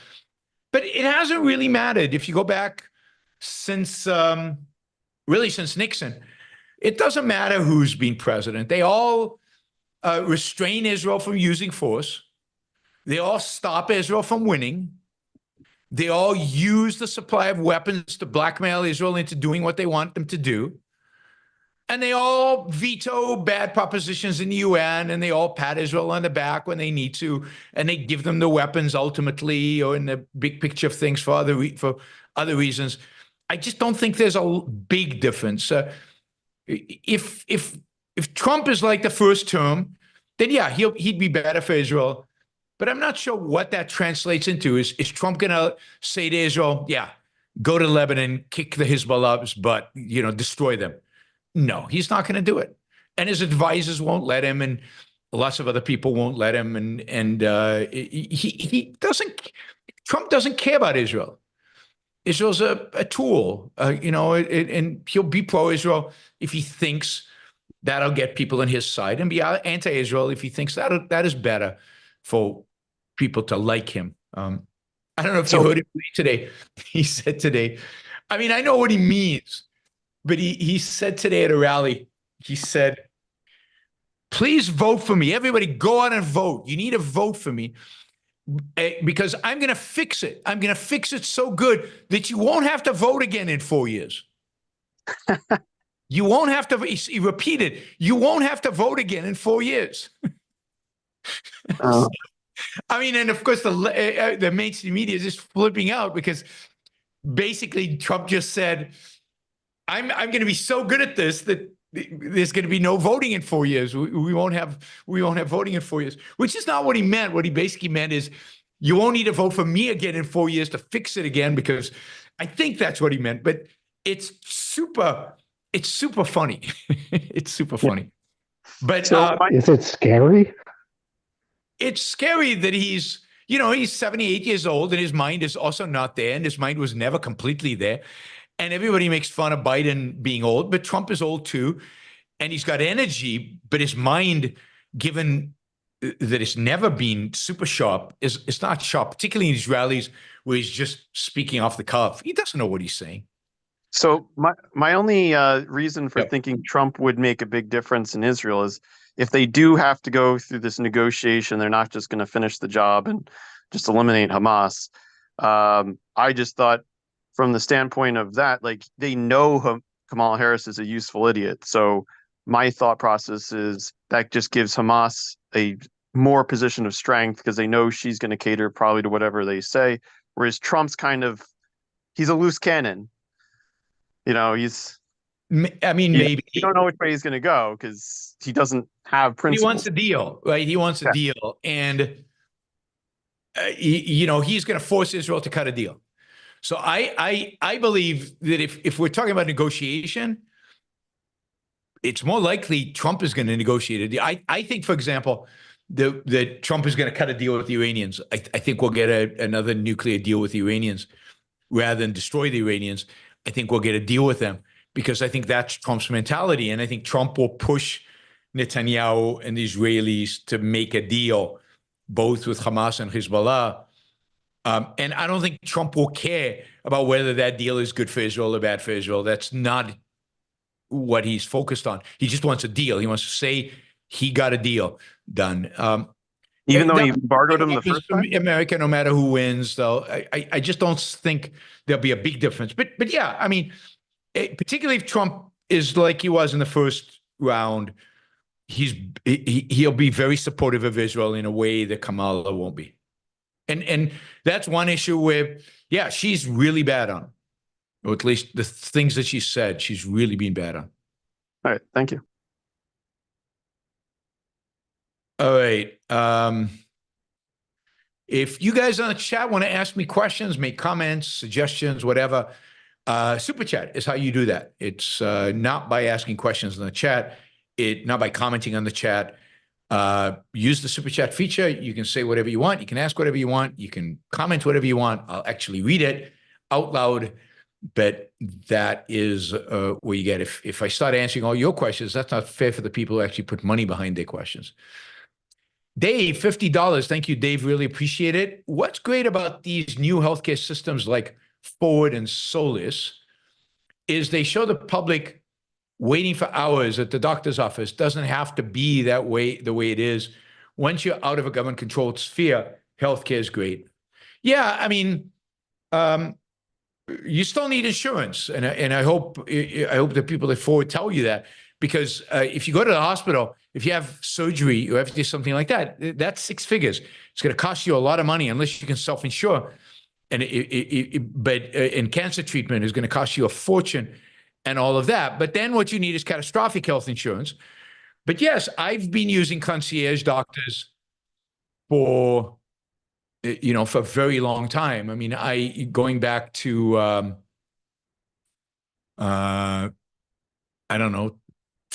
but it hasn't really mattered. If you go back since Nixon, it doesn't matter who's been president. They all restrain Israel from using force. They all stop Israel from winning. They all use the supply of weapons to blackmail Israel into doing what they want them to do. And they all veto bad propositions in the UN, and they all pat Israel on the back when they need to, and they give them the weapons ultimately, or in the big picture of things for other reasons. I just don't think there's a big difference. If Trump is like the first term, then yeah, he'd be better for Israel. But I'm not sure what that translates into. Is Trump going to say to Israel, yeah, go to Lebanon, kick the Hezbollah's butt, destroy them? No, he's not going to do it. And his advisors won't let him, and lots of other people won't let him. And he doesn't, Trump doesn't care about Israel. Israel's a tool, and he'll be pro-Israel if he thinks that'll get people on his side, and be anti-Israel if he thinks that is better for people to like him. I don't know if you heard him today. He said today, I mean, I know what he means, but he said today at a rally, he said, please vote for me. Everybody go out and vote. You need to vote for me because I'm going to fix it. I'm going to fix it so good that you won't have to vote again in 4 years. You won't have to, he repeated, you won't have to vote again in 4 years. I mean, and of course, the mainstream media is just flipping out because basically Trump just said, I'm going to be so good at this that there's going to be no voting in 4 years. We won't have voting in 4 years, which is not what he meant. What he basically meant is you won't need to vote for me again in 4 years to fix it again, because I think that's what he meant. But it's super funny. It's super funny. But is it scary? It's scary that he's 78 years old and his mind is also not there, and his mind was never completely there. And everybody makes fun of Biden being old, but Trump is old too. And he's got energy, but his mind, given that it's never been super sharp, is not sharp, particularly in these rallies where he's just speaking off the cuff. He doesn't know what he's saying. So my only reason for thinking Trump would make a big difference in Israel is if they do have to go through this negotiation, they're not just going to finish the job and just eliminate Hamas. I just thought, from the standpoint of that, like, they know Kamala Harris is a useful idiot. So my thought process is that just gives Hamas a more position of strength because they know she's going to cater probably to whatever they say. Whereas Trump's he's a loose cannon. Maybe you don't know which way he's going to go because he doesn't have principles. He wants a deal, right? He wants a deal. And, he's going to force Israel to cut a deal. So I believe that if we're talking about negotiation, it's more likely Trump is going to negotiate a deal. I think, for example, that Trump is going to cut a deal with the Iranians. I think we'll get another nuclear deal with the Iranians rather than destroy the Iranians. I think we'll get a deal with them because I think that's Trump's mentality. And I think Trump will push Netanyahu and the Israelis to make a deal, both with Hamas and Hezbollah. And I don't think Trump will care about whether that deal is good for Israel or bad for Israel. That's not what he's focused on. He just wants a deal. He wants to say he got a deal done. Even though he embargoed him the first time? America, no matter who wins, though, I just don't think there'll be a big difference. But yeah, I mean, particularly if Trump is like he was in the first round, he'll be very supportive of Israel in a way that Kamala won't be. And that's one issue where, yeah, she's really bad on, or at least the things that she said, she's really been bad on. All right, thank you. All right. If you guys on the chat want to ask me questions, make comments, suggestions, whatever, Super Chat is how you do that. It's not by asking questions in the chat, not by commenting on the chat. Use the Super Chat feature. You can say whatever you want. You can ask whatever you want. You can comment whatever you want. I'll actually read it out loud, but that is where you get. If I start answering all your questions, that's not fair for the people who actually put money behind their questions. Dave, $50. Thank you, Dave. Really appreciate it. What's great about these new healthcare systems like Forward and Solis is they show the public waiting for hours at the doctor's office doesn't have to be that way, the way it is. Once you're out of a government-controlled sphere, healthcare is great. Yeah, I mean, you still need insurance, and I hope that people at Forward tell you that, because if you go to the hospital, if you have surgery or if there's something like that, that's 6 figures. It's going to cost you a lot of money unless you can self-insure, and cancer treatment is going to cost you a fortune, and all of that. But then what you need is catastrophic health insurance. But yes, I've been using concierge doctors for a very long time. I mean, going back to I don't know,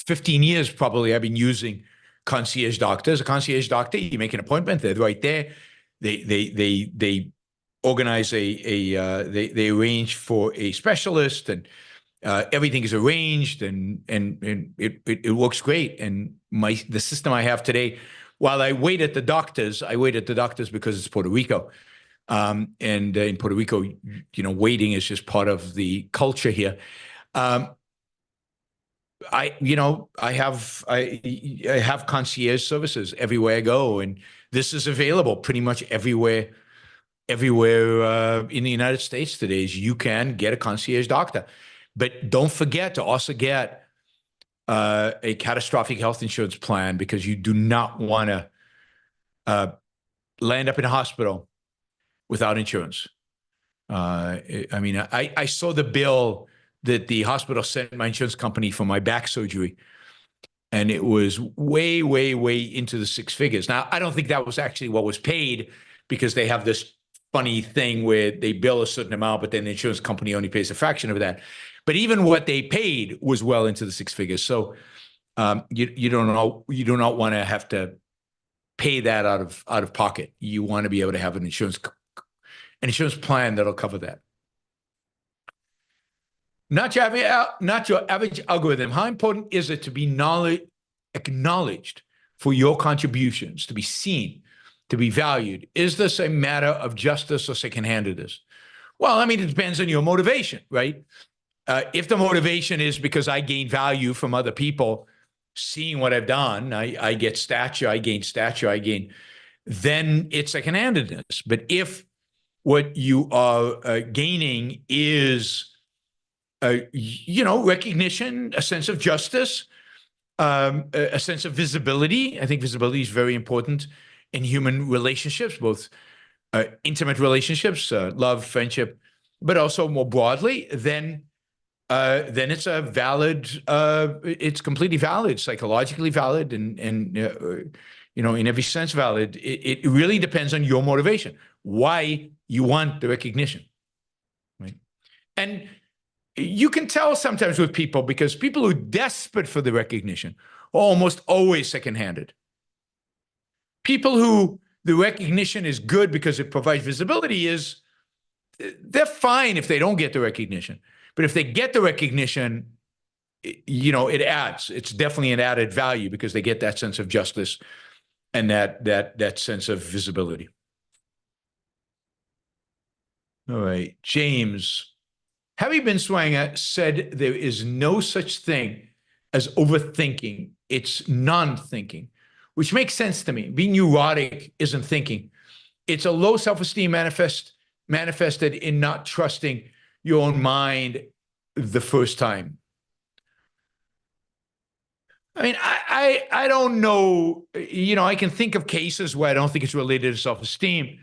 15 years probably, I've been using concierge doctors. A concierge doctor, you make an appointment, they're right there. They organize they arrange for a specialist, and everything is arranged, and it works great. And the system I have today, while I wait at the doctors because it's Puerto Rico. And in Puerto Rico, waiting is just part of the culture here. I have concierge services everywhere I go, and this is available pretty much everywhere in the United States today. Is you can get a concierge doctor, but don't forget to also get a catastrophic health insurance plan, because you do not want to land up in a hospital without insurance. I mean, I saw the bill that the hospital sent my insurance company for my back surgery, and it was way, way, way into the 6 figures. Now, I don't think that was actually what was paid, because they have this funny thing where they bill a certain amount, but then the insurance company only pays a fraction of that. But even what they paid was well into the 6 figures. So you do not want to have to pay that out of pocket. You want to be able to have an insurance plan that'll cover that. Not your average algorithm. How important is it to be acknowledged for your contributions, to be seen, to be valued? Is this a matter of justice or second-handedness? Well, I mean, it depends on your motivation, right? If the motivation is because I gain value from other people seeing what I've done, I get stature, I gain stature, then it's second-handedness. But if what you are gaining is recognition, a sense of justice, a sense of visibility. I think visibility is very important in human relationships, both intimate relationships, love, friendship, but also more broadly. Then it's a valid. It's completely valid, psychologically valid, and in every sense valid. It really depends on your motivation, why you want the recognition, right? And you can tell sometimes with people, because people who are desperate for the recognition are almost always second-handed. People who the recognition is good because it provides visibility, they're fine if they don't get the recognition. But if they get the recognition, it adds. It's definitely an added value, because they get that sense of justice and that sense of visibility. All right. James, Harry Binswanger said there is no such thing as overthinking. It's non-thinking, which makes sense to me. Being neurotic isn't thinking. It's a low self-esteem manifested in not trusting your own mind the first time. I mean, I don't know. I can think of cases where I don't think it's related to self-esteem.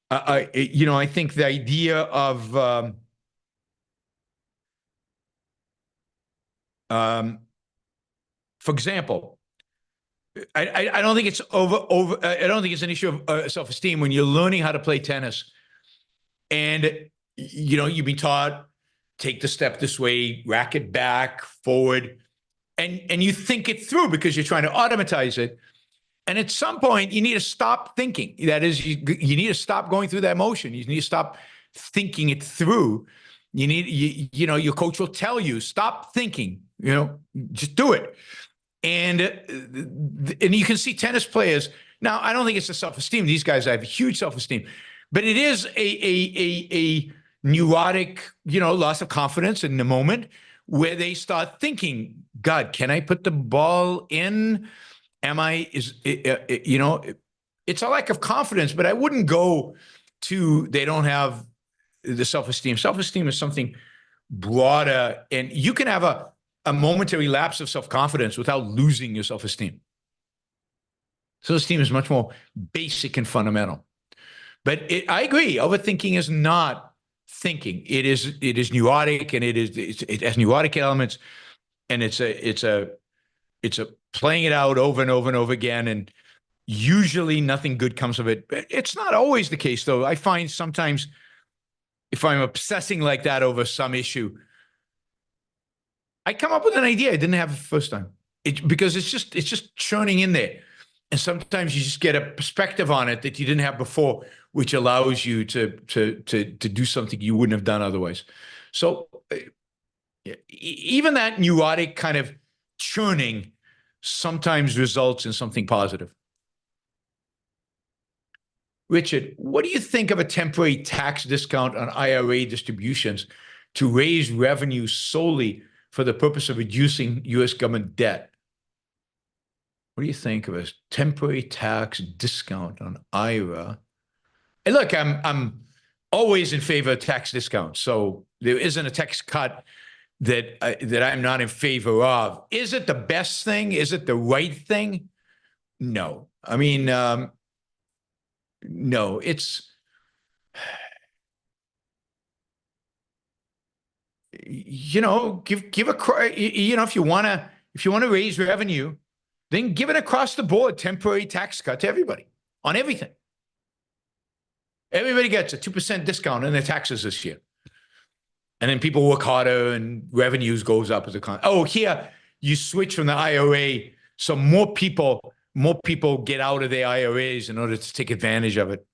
I think the idea of for example, I don't think it's I don't think it's an issue of self-esteem when you're learning how to play tennis, and you've been taught take the step this way, racket back, forward, and you think it through because you're trying to automatize it. And at some point, you need to stop thinking. That is, you need to stop going through that motion. You need to stop thinking it through. Your coach will tell you, stop thinking, just do it. And you can see tennis players. Now, I don't think it's a self-esteem. These guys have huge self-esteem, but it is a neurotic, loss of confidence in the moment where they start thinking, God, can I put the ball in? It's a lack of confidence, but I wouldn't go to, they don't have the self-esteem. Self-esteem is something broader, and you can have a momentary lapse of self-confidence without losing your self-esteem. Self-esteem is much more basic and fundamental. But I agree, overthinking is not thinking. It is neurotic, and it has neurotic elements, and it's a playing it out over and over and over again, and usually nothing good comes of it. But it's not always the case, though. I find sometimes if I'm obsessing like that over some issue, I come up with an idea I didn't have the first time. Because it's just churning in there. And sometimes you just get a perspective on it that you didn't have before, which allows you to do something you wouldn't have done otherwise. So even that neurotic kind of churning sometimes results in something positive. Richard, what do you think of a temporary tax discount on IRA distributions to raise revenue solely for the purpose of reducing U.S. government debt? What do you think of a temporary tax discount on IRA? And look, I'm always in favor of tax discounts, so there isn't a tax cut that I'm not in favor of. Is it the best thing? Is it the right thing? No. I mean, no. It's give a if you want to raise revenue, then give it across the board temporary tax cut to everybody on everything. Everybody gets a 2% discount in their taxes this year. And then people work harder and revenues goes up as a con. Oh, here you switch from the IRA, so more people get out of their IRAs in order to take advantage of it.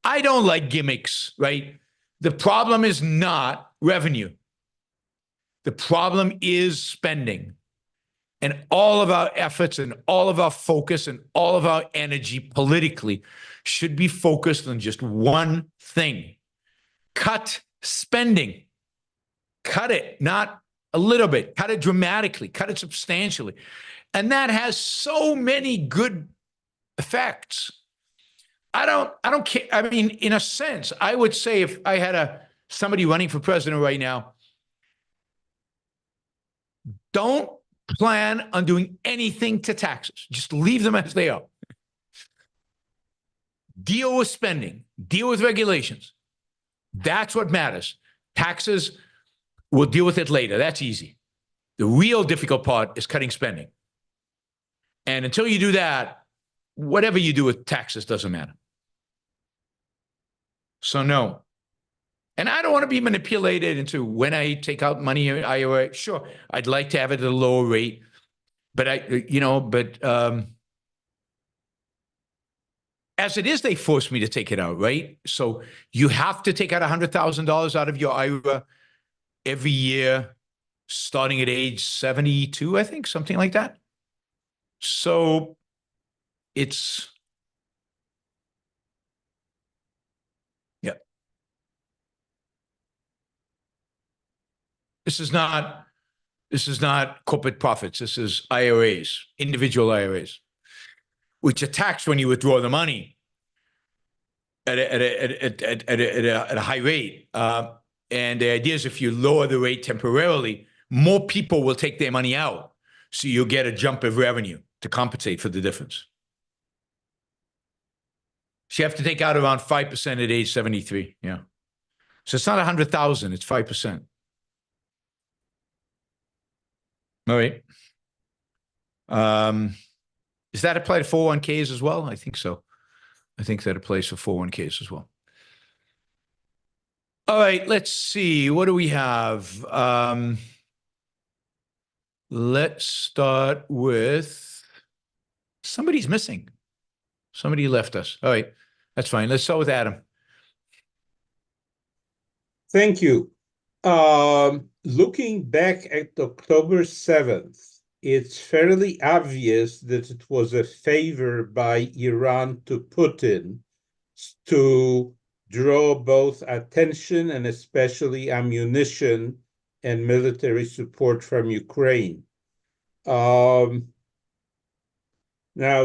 I don't like gimmicks, right? The problem is not revenue. The problem is spending. And all of our efforts and all of our focus and all of our energy politically should be focused on just one thing. Cut spending. Cut it, not a little bit. Cut it dramatically. Cut it substantially. And that has so many good effects. I don't care. I mean, in a sense, I would say if I had somebody running for president right now, don't plan on doing anything to taxes. Just leave them as they are. Deal with spending. Deal with regulations. That's what matters. Taxes, we'll deal with it later. That's easy. The real difficult part is cutting spending. And until you do that, whatever you do with taxes doesn't matter. So no. And I don't want to be manipulated into when I take out money in IRA. Sure, I'd like to have it at a lower rate, but as it is, they force me to take it out, right? So you have to take out $100,000 out of your IRA every year, starting at age 72, I think, something like that. So it's, yeah. This is not corporate profits. This is IRAs, individual IRAs, which are taxed when you withdraw the money at a high rate. And the idea is if you lower the rate temporarily, more people will take their money out. So you'll get a jump of revenue to compensate for the difference. So you have to take out around 5% at age 73. Yeah. So it's not 100,000, it's 5%. All right. Does that apply to 401ks as well? I think so. I think that applies to 401ks as well. All right, let's see. What do we have? Let's start with somebody's missing. Somebody left us. All right, that's fine. Let's start with Adam. Thank you. Looking back at October 7th, it's fairly obvious that it was a favor by Iran to Putin to draw both attention and especially ammunition and military support from Ukraine. Now,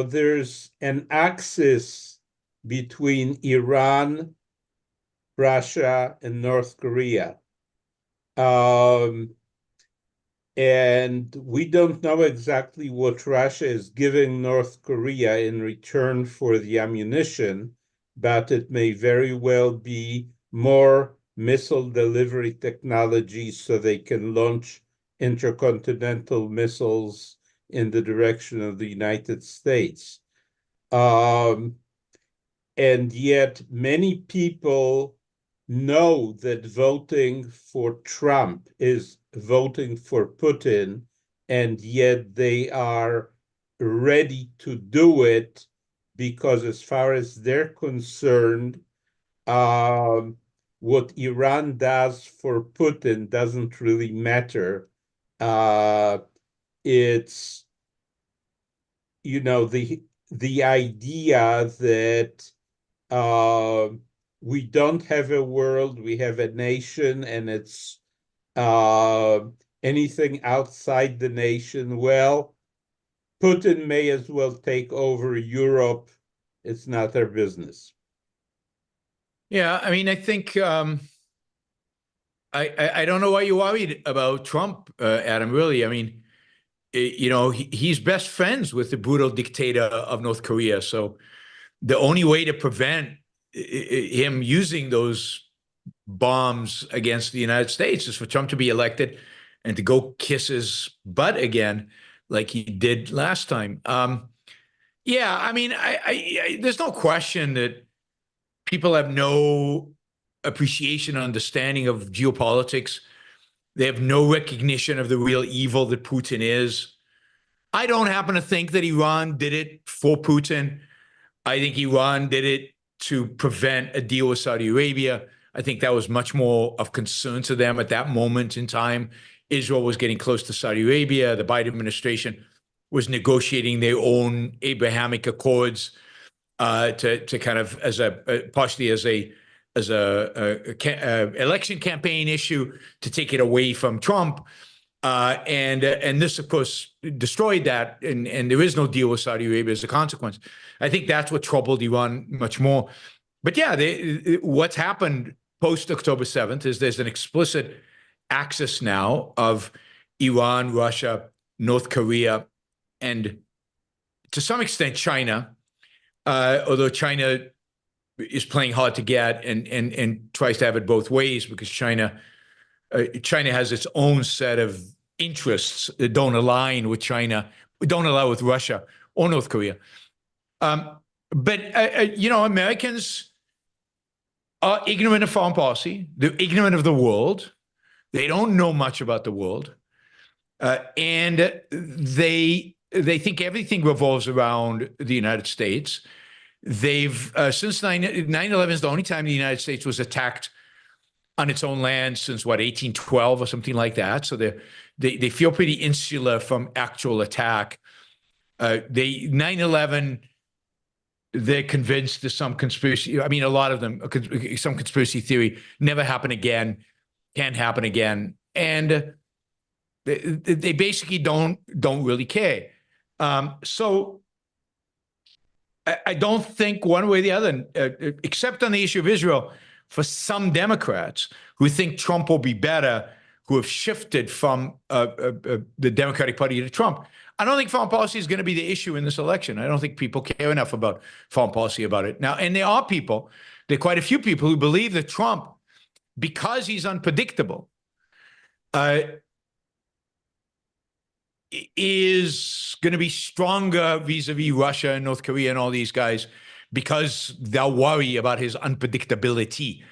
there's an axis between Iran, Russia, and North Korea. And we don't know exactly what Russia is giving North Korea in return for the ammunition, but it may very well be more missile delivery technology so they can launch intercontinental missiles in the direction of the United States. And yet many people know that voting for Trump is voting for Putin, and yet they are ready to do it because as far as they're concerned, what Iran does for Putin doesn't really matter. It's, you know, the idea that we don't have a world, we have a nation, and it's anything outside the nation, well, Putin may as well take over Europe. It's not their business. Yeah, I mean, I think I don't know why you're worried about Trump, Adam, really. I mean, you know, he's best friends with the brutal dictator of North Korea. So the only way to prevent him using those bombs against the United States is for Trump to be elected and to go kiss his butt again, like he did last time. Yeah, I mean, there's no question that people have no appreciation or understanding of geopolitics. They have no recognition of the real evil that Putin is. I don't happen to think that Iran did it for Putin. I think Iran did it to prevent a deal with Saudi Arabia. I think that was much more of concern to them at that moment in time. Israel was getting close to Saudi Arabia. The Biden administration was negotiating their own Abrahamic Accords to kind of partially as a election campaign issue to take it away from Trump. And this, of course, destroyed that, and there is no deal with Saudi Arabia as a consequence. I think that's what troubled Iran much more. But yeah, what's happened post-October 7th is there's an explicit axis now of Iran, Russia, North Korea, and to some extent China, although China is playing hard to get and tries to have it both ways because China has its own set of interests that don't align with China, don't align with Russia or North Korea. But you know, Americans are ignorant of foreign policy. They're ignorant of the world. They don't know much about the world. And they think everything revolves around the United States. They've, since 9/11 is the only time the United States was attacked on its own land since, what, 1812 or something like that. So they feel pretty insular from actual attack. 9/11, they're convinced there's some conspiracy. I mean, a lot of them, some conspiracy theory, never happen again, can't happen again. and they basically don't really care. So I don't think one way or the other, except on the issue of Israel, for some Democrats who think Trump will be better, who have shifted from the Democratic Party to Trump. I don't think foreign policy is going to be the issue in this election. I don't think people care enough about foreign policy about it now. And there are quite a few people who believe that Trump, because he's unpredictable, is going to be stronger vis-a-vis Russia and North Korea and all these guys because they'll worry about his unpredictability.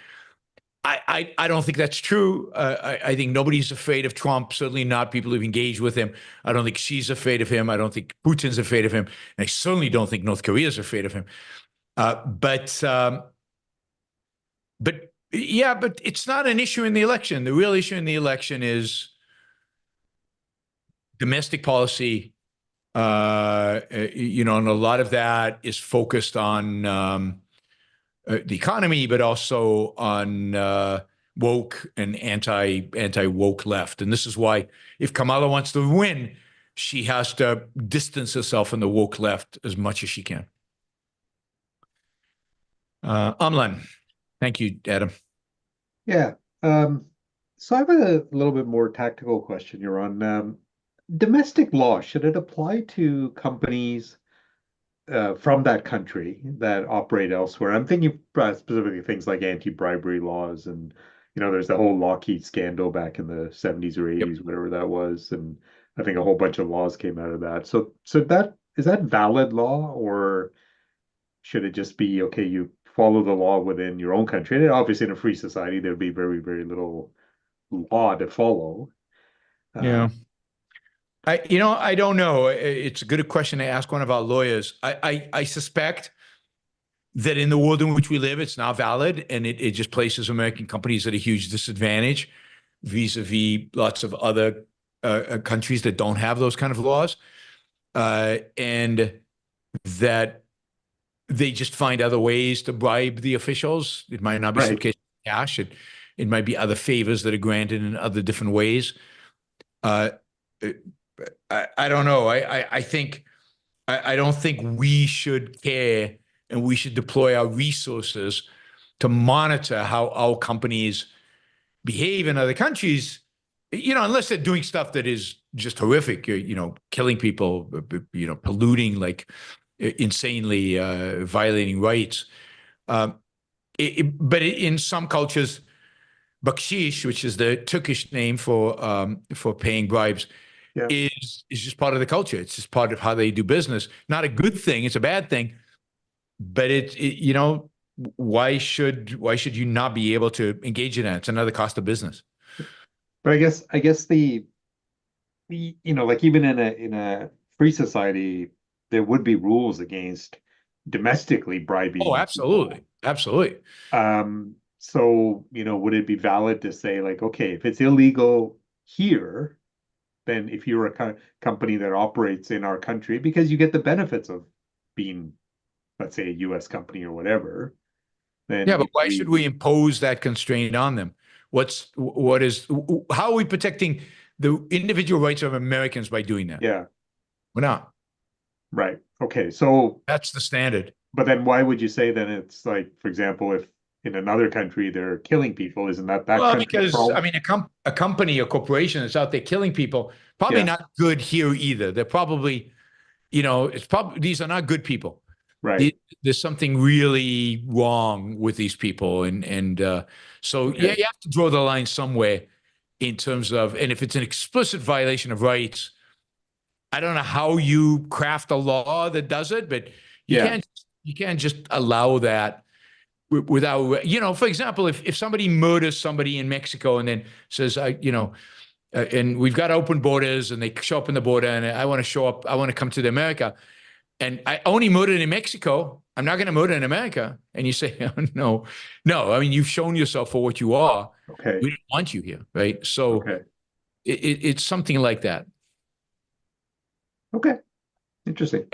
I don't think that's true. I think nobody's afraid of Trump, certainly not people who've engaged with him. I don't think Xi's afraid of him. I don't think Putin's afraid of him. And I certainly don't think North Korea's afraid of him. But it's not an issue in the election. The real issue in the election is domestic policy, and a lot of that is focused on the economy, but also on woke and anti-woke left. And this is why if Kamala wants to win, she has to distance herself from the woke left as much as she can. Amlan. Thank you, Adam. Yeah. So I have a little bit more tactical question here on domestic law. Should it apply to companies from that country that operate elsewhere? I'm thinking specifically things like anti-bribery laws, and there's the whole Lockheed scandal back in the 70s or 80s, yep, whatever that was, and I think a whole bunch of laws came out of that. So that is that valid law, or should it just be okay? You follow the law within your own country, and obviously in a free society there'd be very, very little law to follow. Yeah. I don't know. It's a good question to ask one of our lawyers. I suspect that in the world in which we live, it's not valid, and it just places American companies at a huge disadvantage vis-a-vis lots of other countries that don't have those kind of laws, and that they just find other ways to bribe the officials. It might not be suitcase cash. It might be other favors that are granted in other different ways. I don't know. I don't think we should care, and we should deploy our resources to monitor how our companies behave in other countries, unless they're doing stuff that is just horrific, killing people, polluting, like insanely violating rights. But in some cultures, bakshish, which is the Turkish name for paying bribes, is just part of the culture. It's just part of how they do business. Not a good thing. It's a bad thing. But why should you not be able to engage in that? It's another cost of business. But I guess the like even in a free society, there would be rules against domestically bribing. Oh, absolutely. People. Absolutely. So, would it be valid to say, like, okay, if it's illegal here, then if you're a company that operates in our country, because you get the benefits of being, let's say, a U.S. company or whatever, then but why should we impose that constraint on them? How are we protecting the individual rights of Americans by doing that? Yeah. We're not. Right. Okay. So that's the standard. But then why would you say then it's like, for example, if in another country they're killing people, isn't that well, because a company, a corporation that's out there killing people, probably not good here either. They're probably, these are not good people. Right. There's something really wrong with these people. So you have to draw the line somewhere in terms of, and if it's an explicit violation of rights, I don't know how you craft a law that does it, but you can't just allow that without, for example, if somebody murders somebody in Mexico and then says, and we've got open borders and they show up in the border and I want to come to America and I only murdered in Mexico. I'm not going to murder in America. And you say, oh, no. I mean, you've shown yourself for what you are. Okay. We don't want you here. Right. So it's something like that. Okay. Interesting.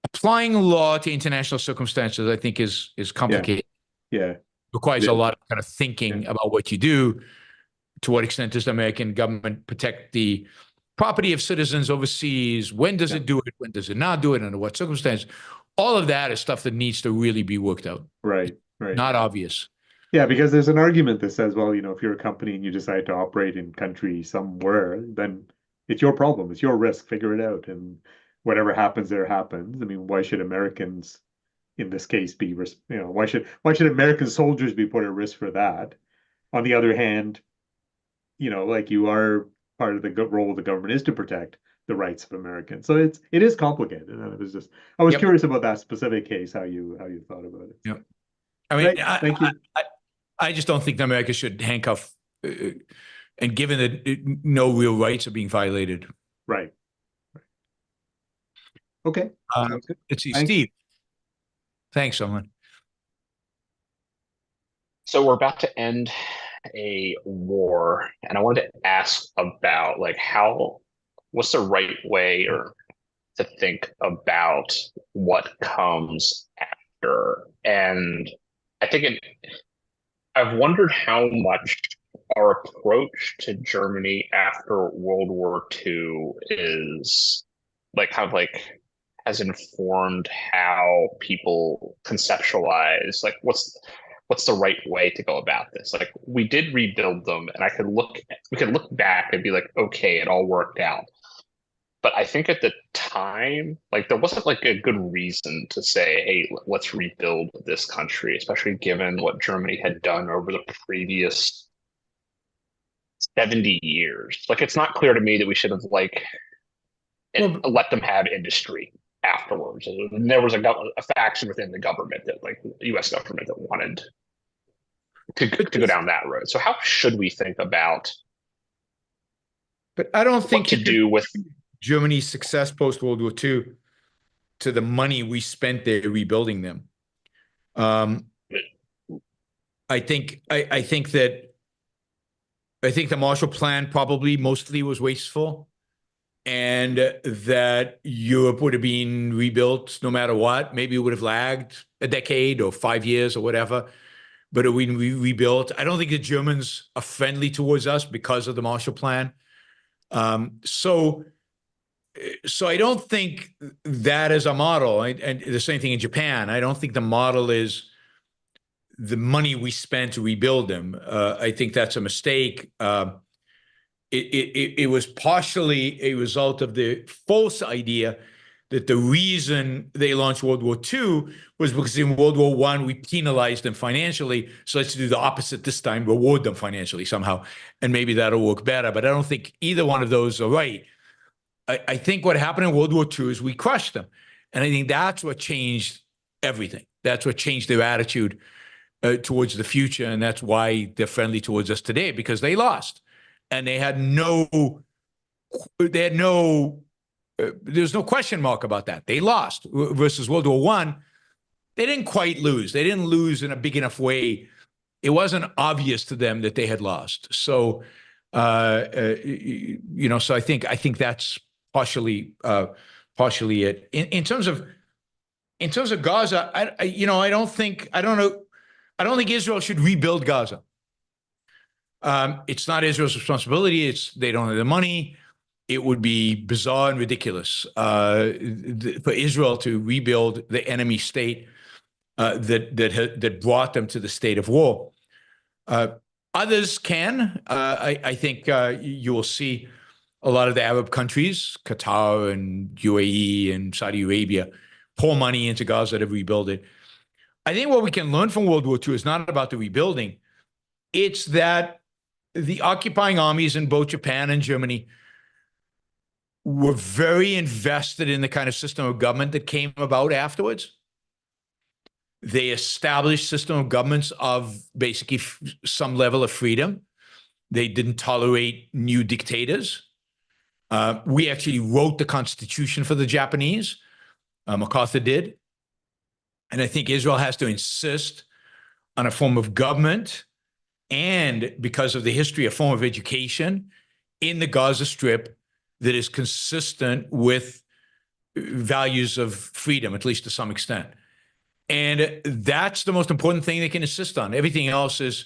Applying law to international circumstances, I think is complicated. Yeah. requires a lot of kind of thinking about what you do. To what extent does the American government protect the property of citizens overseas? When does it do it? When does it not do it? Under what circumstance? All of that is stuff that needs to really be worked out. Right, right. Not obvious. Yeah, because there's an argument that says, well, if you're a company and you decide to operate in country somewhere, then it's your problem. It's your risk. Figure it out. And whatever happens there happens. I mean, why should Americans in this case be, why should American soldiers be put at risk for that? On the other hand, like you are part of the role of the government is to protect the rights of Americans. So it is complicated. And I was curious about that specific case, how you thought about it. Yep. I mean, thank you. I just don't think that America should handcuff, and given that no real rights are being violated. Right. Okay. Sounds good. Let's see, Steve. Thanks, someone. So we're about to end a war, and I wanted to ask about what's the right way to think about what comes after. And I think I've wondered how much our approach to Germany after World War II is has informed how people conceptualize what's the right way to go about this. Like, we did rebuild them, and we could look back and be like, okay, it all worked out. But I think at the time, there wasn't a good reason to say, hey, let's rebuild this country, especially given what Germany had done over the previous 70 years. It's not clear to me that we should have let them have industry afterwards. And there was a faction within the government the U.S. government that wanted to go down that road. So how should we think about? But I don't think to do with Germany's success post World War II to the money we spent there rebuilding them. I think the Marshall Plan probably mostly was wasteful, and that Europe would have been rebuilt no matter what. Maybe it would have lagged a decade or 5 years or whatever, but it would be rebuilt. I don't think the Germans are friendly towards us because of the Marshall Plan. So I don't think that is a model. And the same thing in Japan. I don't think the model is the money we spent to rebuild them. I think that's a mistake. It was partially a result of the false idea that the reason they launched World War II was because in World War I, we penalized them financially. So let's do the opposite this time, reward them financially somehow. And maybe that'll work better. But I don't think either one of those are right. I think what happened in World War II is we crushed them. And I think that's what changed everything. That's what changed their attitude towards the future. And that's why they're friendly towards us today, because they lost. And there's no question mark about that. They lost versus World War I. They didn't quite lose. They didn't lose in a big enough way. It wasn't obvious to them that they had lost. So, so I think that's partially it. In terms of Gaza, I don't think Israel should rebuild Gaza. It's not Israel's responsibility. They don't have the money. It would be bizarre and ridiculous for Israel to rebuild the enemy state that brought them to the state of war. Others can. I think you will see a lot of the Arab countries, Qatar and UAE and Saudi Arabia, pour money into Gaza to rebuild it. I think what we can learn from World War II is not about the rebuilding. It's that the occupying armies in both Japan and Germany were very invested in the kind of system of government that came about afterwards. They established system of governments of basically some level of freedom. They didn't tolerate new dictators. We actually wrote the Constitution for the Japanese. MacArthur did. And I think Israel has to insist on a form of government and, because of the history, a form of education in the Gaza Strip that is consistent with values of freedom, at least to some extent. And that's the most important thing they can insist on. Everything else is,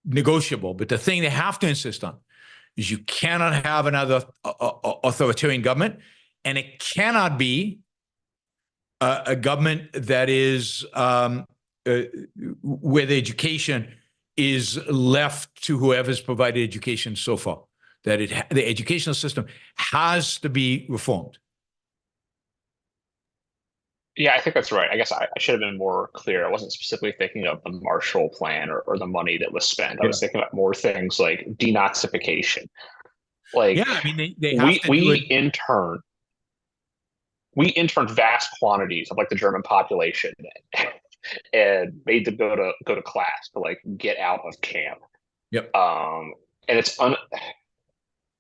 negotiable. But the thing they have to insist on is you cannot have another authoritarian government, and it cannot be a government that is where the education is left to whoever's provided education so far. That the educational system has to be reformed. Yeah, I think that's right. I guess I should have been more clear. I wasn't specifically thinking of the Marshall Plan or the money that was spent. I was thinking about more things like denazification. Like, yeah, I mean, they have to we interned vast quantities of like the German population and made them go to class to like get out of camp. Yep. And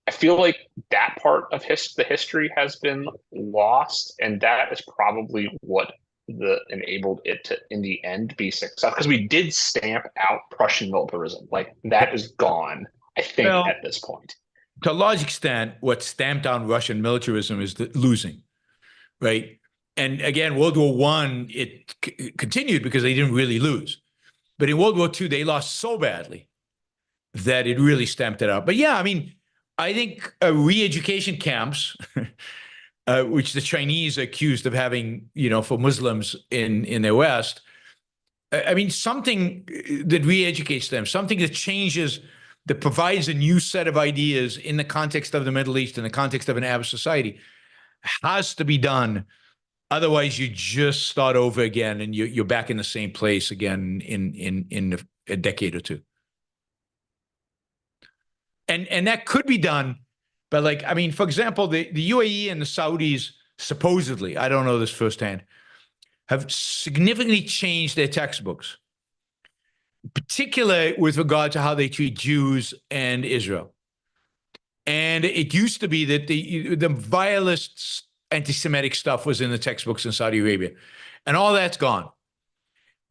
I feel like that part of the history has been lost, and that is probably what enabled it to, in the end, be successful. Because we did stamp out Prussian militarism, like that is gone. I think at this point, to a large extent, what stamped down Russian militarism is the losing, right? And again, World War I, it continued because they didn't really lose, but in World War II, they lost so badly that it really stamped it out. But yeah, I mean, I think re-education camps, which the Chinese are accused of having, for Muslims in the West, I mean, something that re-educates them, something that changes, that provides a new set of ideas in the context of the Middle East, in the context of an Arab society, has to be done. Otherwise, you just start over again, and you're back in the same place again in a decade or two. And that could be done, but like, I mean, for example, the UAE and the Saudis, supposedly, I don't know this firsthand, have significantly changed their textbooks, particularly with regard to how they treat Jews and Israel. And it used to be that the vilest anti-Semitic stuff was in the textbooks in Saudi Arabia, and all that's gone.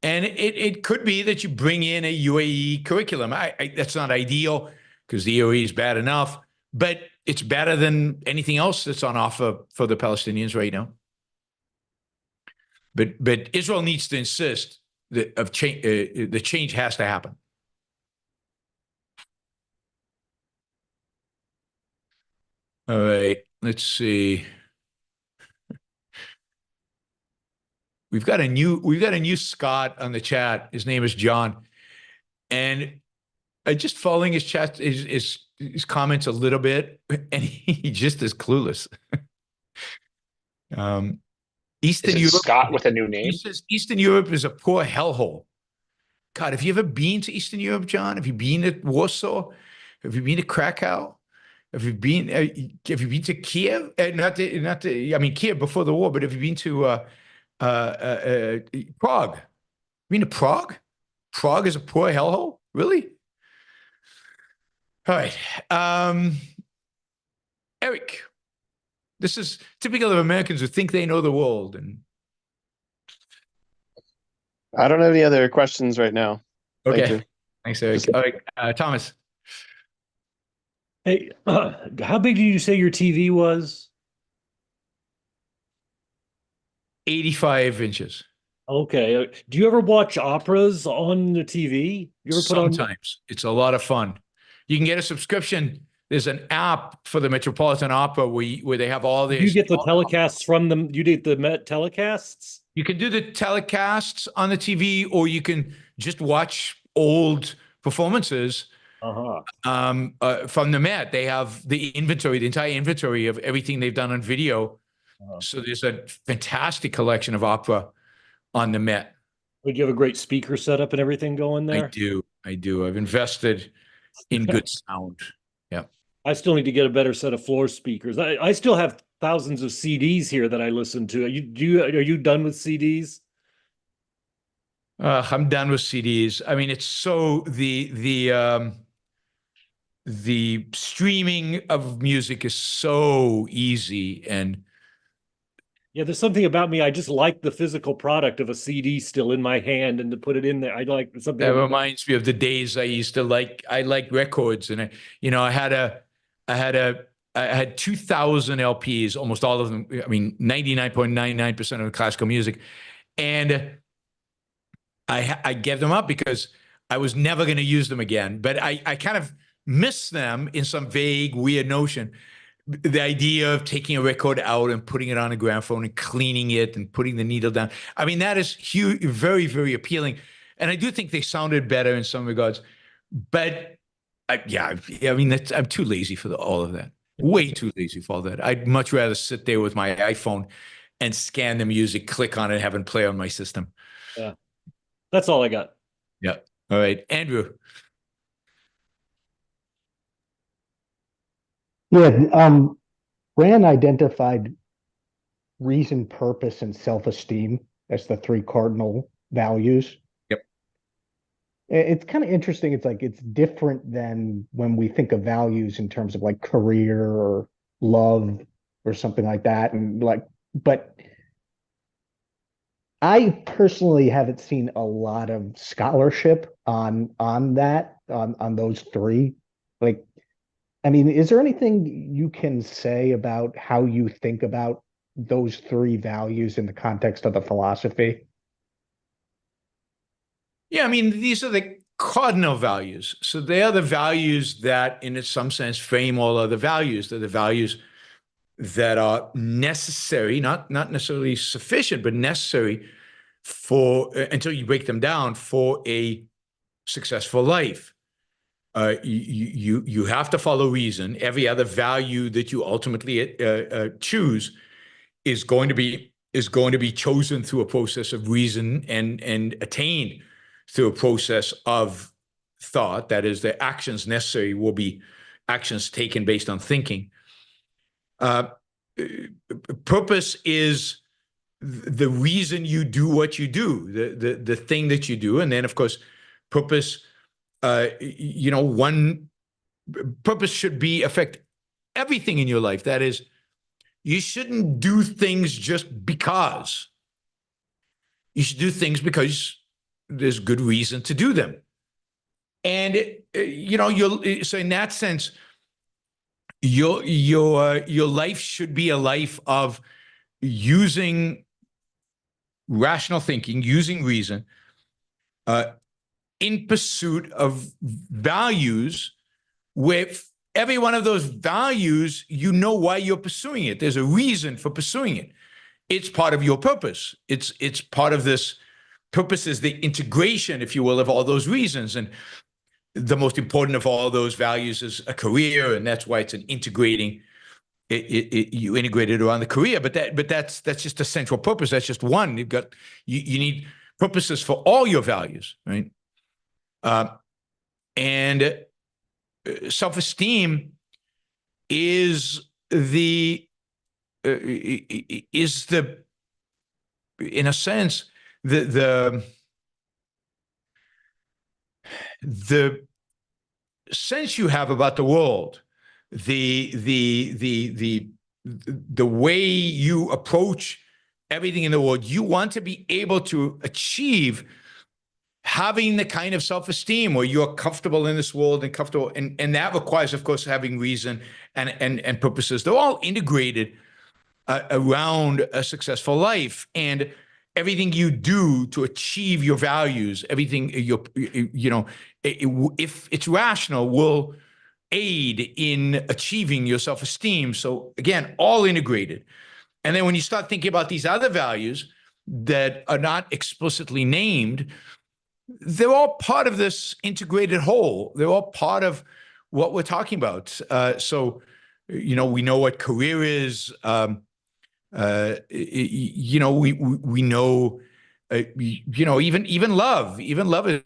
And it could be that you bring in a UAE curriculum. That's not ideal, because the UAE is bad enough, but it's better than anything else that's on offer for the Palestinians right now. But Israel needs to insist that the change has to happen. All right, let's see. We've got a new Scott on the chat. His name is John, and just following his chat, his comments a little bit, and he just is clueless. Eastern Europe, Scott with a new name? He says Eastern Europe is a poor hellhole. God, have you ever been to Eastern Europe, John? Have you been to Warsaw? Have you been to Krakow? Have you been to Kiev? I mean, Kiev before the war, but have you been to Prague? Been to Prague? Prague is a poor hellhole? Really? All right. Eric, this is typical of Americans who think they know the world. And I don't have any other questions right now. okay. Thank you. Thanks, Eric. All right, Thomas. Hey, how big did you say your TV was? 85 inches. Okay. Do you ever watch operas on the TV? You ever put on? Sometimes. It's a lot of fun. You can get a subscription. There's an app for the Metropolitan Opera where they have all the. You get the telecasts from them. You get the Met telecasts. You can do the telecasts on the TV, or you can just watch old performances from the Met. They have the entire inventory of everything they've done on video. So there's a fantastic collection of opera on the Met. Would you have a great speaker setup and everything going there? I do. I've invested in good sound. Yeah. I still need to get a better set of floor speakers. I still have thousands of CDs here that I listen to. Are you done with CDs? I'm done with CDs. I mean, it's so the streaming of music is so easy, and yeah, there's something about me. I just like the physical product of a CD still in my hand, and to put it in there, I like something. That reminds me of the days I used to like. I like records, and I had a I had 2,000 LPs, almost all of them. I mean, 99.99% of the classical music. And I gave them up because I was never going to use them again. But I kind of miss them in some vague, weird notion. The idea of taking a record out and putting it on a gramophone and cleaning it and putting the needle down. I mean, that is huge, very, very appealing. And I do think they sounded better in some regards. But I mean, I'm too lazy for all of that. Way too lazy for all that. I'd much rather sit there with my iPhone and scan the music, click on it, have it play on my system. Yeah. That's all I got. Yeah. All right. Andrew. Yeah. Rand identified reason, purpose, and self-esteem as the three cardinal values. Yep. It's kind of interesting. It's like it's different than when we think of values in terms of like career or love or something like that. And like, but I personally haven't seen a lot of scholarship on that, on those three. Like, I mean, is there anything you can say about how you think about those three values in the context of the philosophy? Yeah, I mean, these are the cardinal values. So they are the values that, in some sense, frame all other values. They're the values that are necessary, not necessarily sufficient, but necessary for, until you break them down, for a successful life. You have to follow reason. Every other value that you ultimately choose is going to be chosen through a process of reason and attained through a process of thought. That is, the actions necessary will be actions taken based on thinking. Purpose is the reason you do what you do, the thing that you do. And then, of course, purpose, one purpose should affect everything in your life. That is, you shouldn't do things just because. You should do things because there's good reason to do them. And, so in that sense, your life should be a life of using rational thinking, using reason, in pursuit of values where every one of those values, you know why you're pursuing it. There's a reason for pursuing it. It's part of your purpose. It's part of this purpose is the integration, if you will, of all those reasons. And the most important of all those values is a career, and that's why it's an integrating. You integrate it around the career, but that's just a central purpose. That's just one. You need purposes for all your values, right? And self-esteem is in a sense the sense you have about the world, the way you approach everything in the world. You want to be able to achieve having the kind of self-esteem where you're comfortable in this world and comfortable, and that requires, of course, having reason and purposes. They're all integrated around a successful life, and everything you do to achieve your values, everything if it's rational, will aid in achieving your self-esteem. So again, all integrated. And then when you start thinking about these other values that are not explicitly named, they're all part of this integrated whole. They're all part of what we're talking about. So, we know what career is. We know, even love. Even love is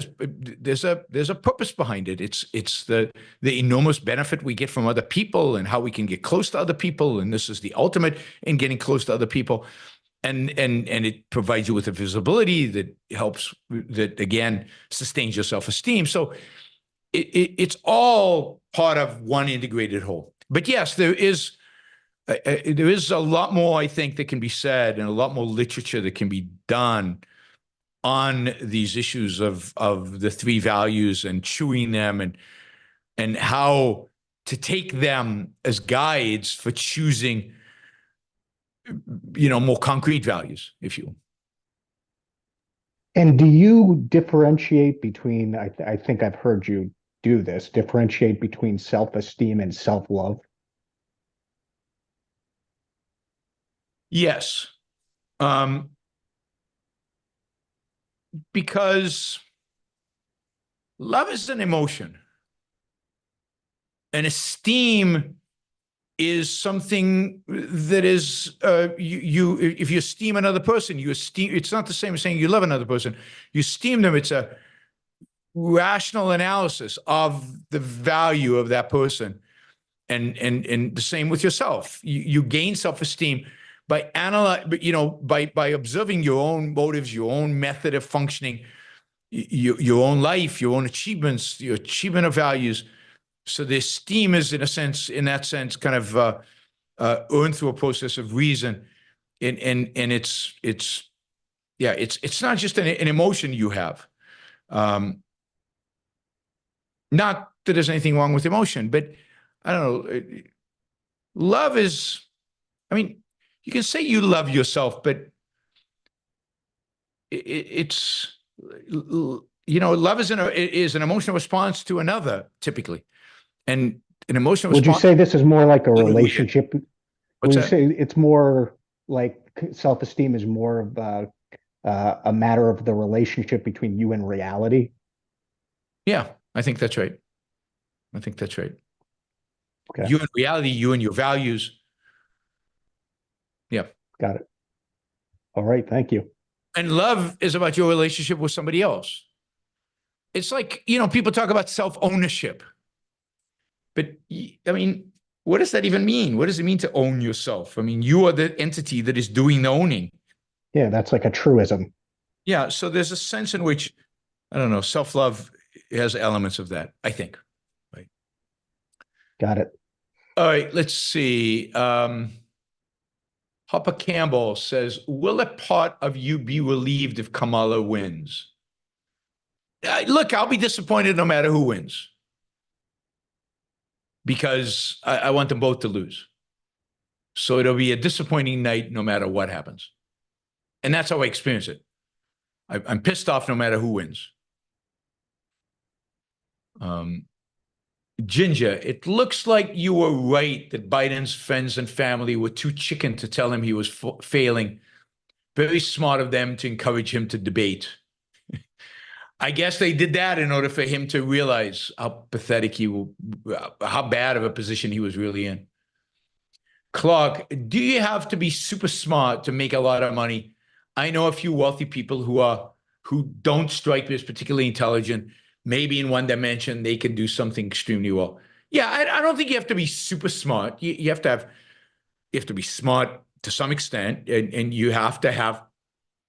there's a purpose behind it. It's the enormous benefit we get from other people and how we can get close to other people, and this is the ultimate in getting close to other people. And it provides you with a visibility that helps, that again sustains your self-esteem. So it's all part of one integrated whole. But yes, there is a lot more, I think, that can be said, and a lot more literature that can be done on these issues of the three values and chewing them, and how to take them as guides for choosing, you know, more concrete values, if you will. And do you differentiate between, I think I've heard you do this, differentiate between self-esteem and self-love? Yes. Because love is an emotion. And esteem is something that is, if you esteem another person, it's not the same as saying you love another person. You esteem them. It's a rational analysis of the value of that person. And the same with yourself. You gain self-esteem by by observing your own motives, your own method of functioning, your own life, your own achievements, your achievement of values. So the esteem is, in that sense, kind of earned through a process of reason, and it's not just an emotion you have. Not that there's anything wrong with emotion, but I don't know. Love is, I mean, you can say you love yourself, but it's, love is an emotional response to another, typically. And an emotional Would you response. say this is more like a relationship? What's Would you that? say it's more like self-esteem is more of a matter of the relationship between you and reality? Yeah, I think that's right. I think that's right. Okay. You and reality, you and your values. Yeah. Got it. All right. Thank you. And love is about your relationship with somebody else. It's like, people talk about self-ownership. But I mean, what does that even mean? What does it mean to own yourself? I mean, you are the entity that is doing the owning. Yeah, that's like a truism. Yeah. So there's a sense in which, I don't know, self-love has elements of that, I think. Right. Got it. All right. Let's see. Hopper Campbell says, will a part of you be relieved if Kamala wins? Look, I'll be disappointed no matter who wins, because I want them both to lose. So it'll be a disappointing night no matter what happens. And that's how I experience it. I'm pissed off no matter who wins. Ginger, it looks like you were right that Biden's friends and family were too chicken to tell him he was failing. Very smart of them to encourage him to debate. I guess they did that in order for him to realize how pathetic how bad of a position he was really in. Clark, do you have to be super smart to make a lot of money? I know a few wealthy people who don't strike me as particularly intelligent. Maybe in one dimension, they can do something extremely well. Yeah, I don't think you have to be super smart. You have to be smart to some extent, and you have to have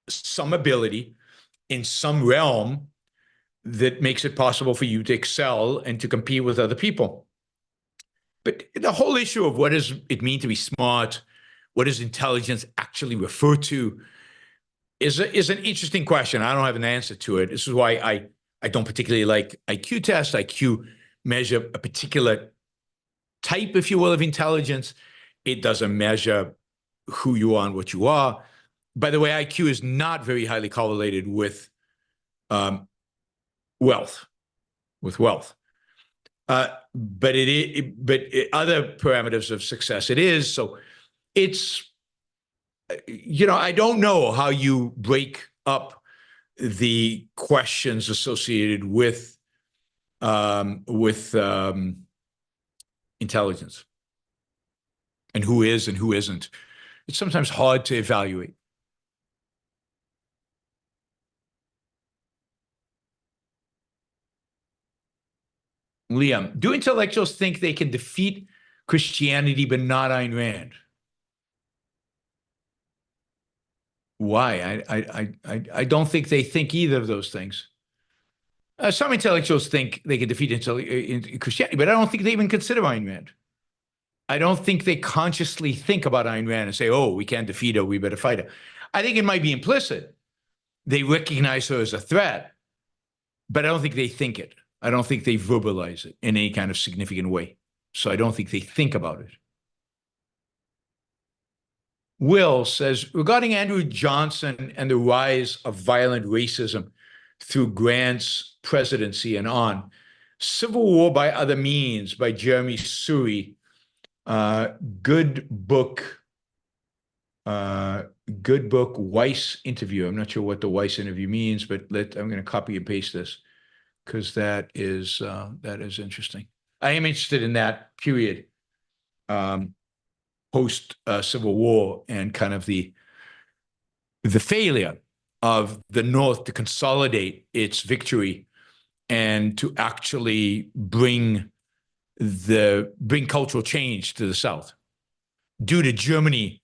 some ability in some realm that makes it possible for you to excel and to compete with other people. But the whole issue of what does it mean to be smart, what does intelligence actually refer to, is an interesting question. I don't have an answer to it. This is why I don't particularly like IQ tests. IQ measure a particular type, if you will, of intelligence. It doesn't measure who you are and what you are. By the way, IQ is not very highly correlated with wealth. But other parameters of success, it is. So it's, I don't know how you break up the questions associated with intelligence and who is and who isn't. It's sometimes hard to evaluate. Liam, do intellectuals think they can defeat Christianity but not Ayn Rand? Why? I don't think they think either of those things. Some intellectuals think they can defeat Christianity, but I don't think they even consider Ayn Rand. I don't think they consciously think about Ayn Rand and say, oh, we can't defeat her, we better fight her. I think it might be implicit. They recognize her as a threat, but I don't think they think it. I don't think they verbalize it in any kind of significant way. So I don't think they think about it. Will says, regarding Andrew Johnson and the rise of violent racism through Grant's presidency and on, Civil War by Other Means by Jeremy Suri, good book, Weiss interview. I'm not sure what the Weiss interview means, but I'm going to copy and paste this because that is interesting. I am interested in that period. Post Civil War and kind of the failure of the North to consolidate its victory and to actually bring cultural change to the South. Due to Germany,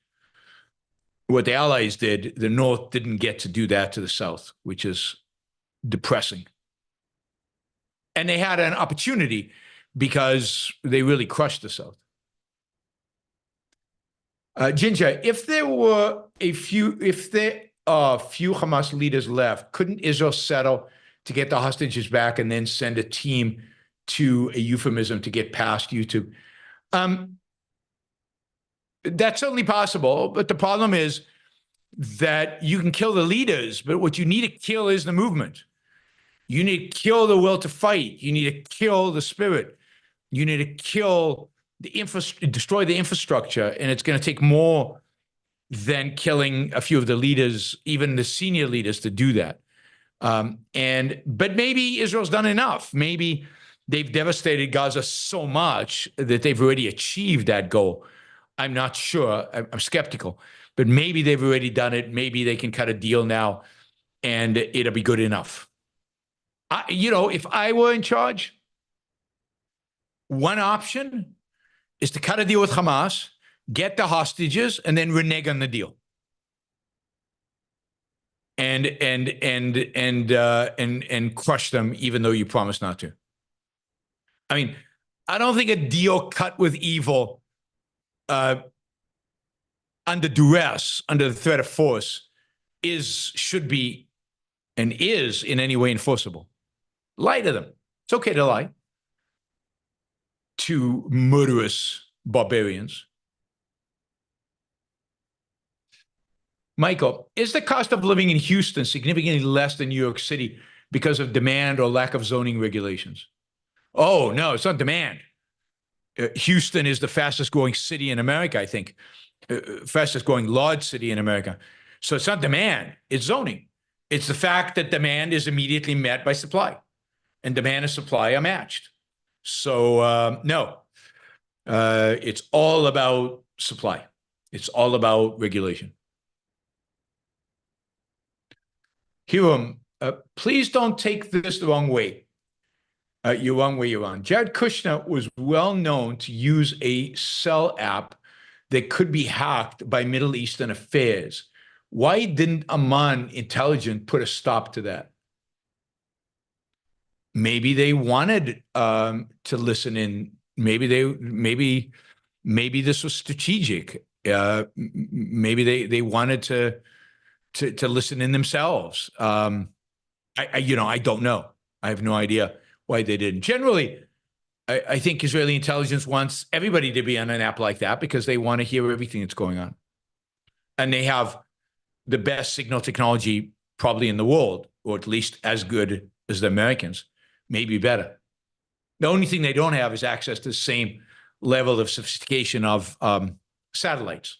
what the Allies did, the North didn't get to do that to the South, which is depressing. And they had an opportunity because they really crushed the South. Ginger, if there are a few Hamas leaders left, couldn't Israel settle to get the hostages back and then send a team to a euphemism to get past YouTube? That's certainly possible, but the problem is that you can kill the leaders, but what you need to kill is the movement. You need to kill the will to fight. You need to kill the spirit. You need to kill destroy the infrastructure, and it's going to take more than killing a few of the leaders, even the senior leaders, to do that. But maybe Israel's done enough. Maybe they've devastated Gaza so much that they've already achieved that goal. I'm not sure. I'm skeptical, but maybe they've already done it. Maybe they can cut a deal now, and it'll be good enough. If I were in charge, one option is to cut a deal with Hamas, get the hostages, and then renege on the deal. And crush them, even though you promised not to. I mean, I don't think a deal cut with evil under duress, under the threat of force, should be and is in any way enforceable. Lie to them. It's okay to lie to murderous barbarians. Michael, is the cost of living in Houston significantly less than New York City because of demand or lack of zoning regulations? Oh, no, it's not demand. Houston is the fastest growing city in America, I think. Fastest growing large city in America. So it's not demand, it's zoning. It's the fact that demand is immediately met by supply, and demand and supply are matched. So no, it's all about supply. It's all about regulation. Hiram, please don't take this the wrong way. Yaron. Jared Kushner was well known to use a cell app that could be hacked by Middle Eastern affairs. Why didn't Amman Intelligence put a stop to that? Maybe they wanted to listen in. Maybe this was strategic. Maybe they wanted to listen in themselves. I don't know. I have no idea why they didn't. Generally, I think Israeli intelligence wants everybody to be on an app like that because they want to hear everything that's going on. And they have the best signal technology probably in the world, or at least as good as the Americans, maybe better. The only thing they don't have is access to the same level of sophistication of satellites.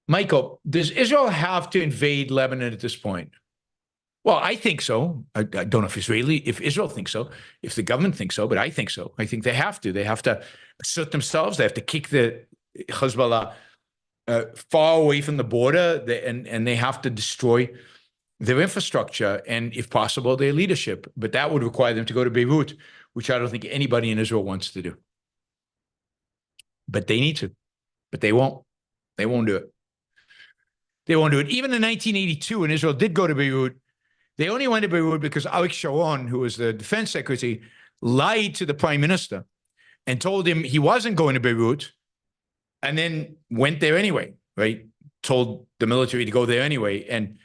Michael, does Israel have to invade Lebanon at this point? Well, I think so. I don't know if Israel thinks so, if the government thinks so, but I think so. I think they have to. They have to assert themselves. They have to kick the Hezbollah far away from the border, and they have to destroy their infrastructure and, if possible, their leadership. But that would require them to go to Beirut, which I don't think anybody in Israel wants to do. But they need to. But they won't. They won't do it. They won't do it. Even in 1982, when Israel did go to Beirut, they only went to Beirut because Arik Sharon, who was the defense secretary, lied to the prime minister and told him he wasn't going to Beirut, and then went there anyway, right? Told the military to go there anyway. And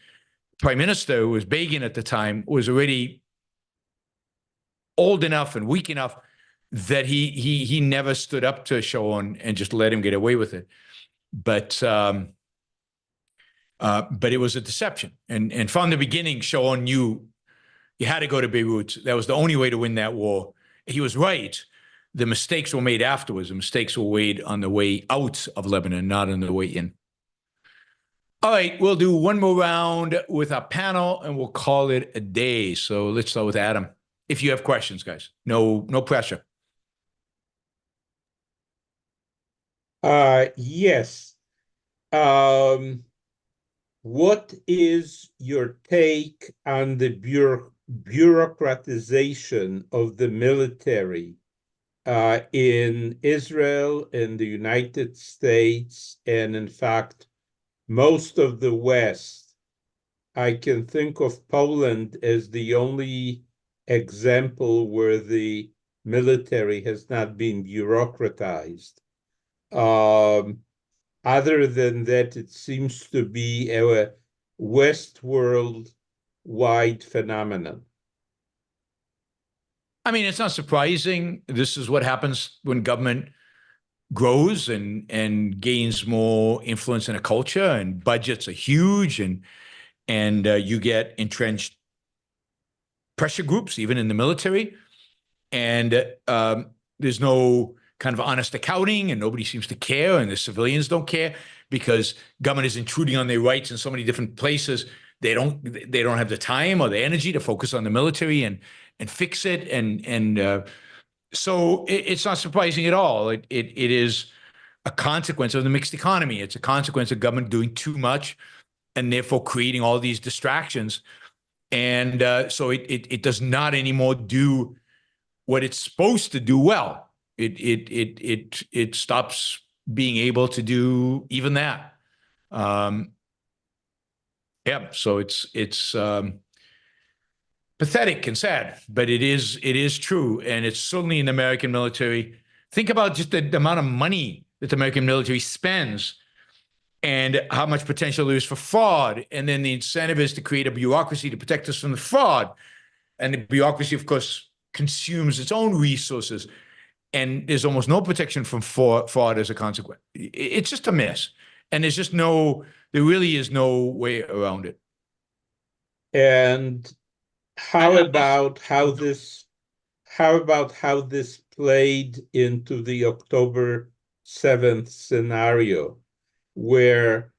prime minister, who was Begin at the time, was already old enough and weak enough that he never stood up to Sharon and just let him get away with it. But it was a deception. And from the beginning, Sharon knew you had to go to Beirut. That was the only way to win that war. He was right. The mistakes were made afterwards. The mistakes were made on the way out of Lebanon, not on the way in. All right, we'll do one more round with our panel and we'll call it a day. So let's start with Adam. If you have questions, guys, no pressure. Yes. What is your take on the bureaucratization of the military in Israel, in the United States, and in fact, most of the West? I can think of Poland as the only example where the military has not been bureaucratized. Other than that, it seems to be a Westworld-wide phenomenon. I mean, it's not surprising. This is what happens when government grows and gains more influence in a culture, and budgets are huge, and you get entrenched pressure groups, even in the military, and there's no kind of honest accounting, and nobody seems to care, and the civilians don't care because government is intruding on their rights in so many different places. They don't have the time or the energy to focus on the military and fix it, and so it's not surprising at all. It is a consequence of the mixed economy. It's a consequence of government doing too much and therefore creating all these distractions, and so it does not anymore do what it's supposed to do well. It stops being able to do even that. So it's pathetic and sad, but it is true, and it's certainly in the American military. Think about just the amount of money that the American military spends, and how much potential there is for fraud, and then the incentive is to create a bureaucracy to protect us from the fraud, and the bureaucracy, of course, consumes its own resources. And there's almost no protection from fraud as a consequence. It's just a mess. And there really is no way around it. And how about how this played into the October 7th scenario, where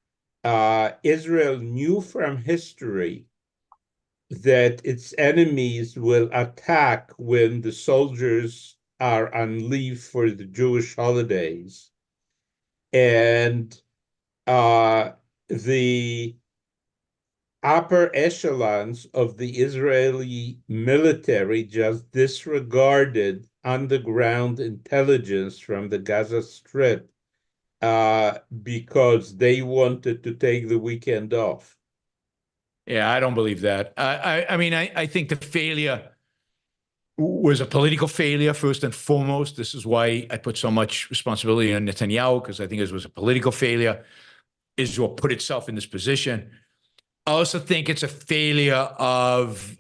Israel knew from history that its enemies will attack when the soldiers are on leave for the Jewish holidays, and the upper echelons of the Israeli military just disregarded underground intelligence from the Gaza Strip because they wanted to take the weekend off. Yeah, I don't believe that. I mean, I think the failure was a political failure first and foremost. This is why I put so much responsibility on Netanyahu, because I think it was a political failure. Israel put itself in this position. I also think it's a failure of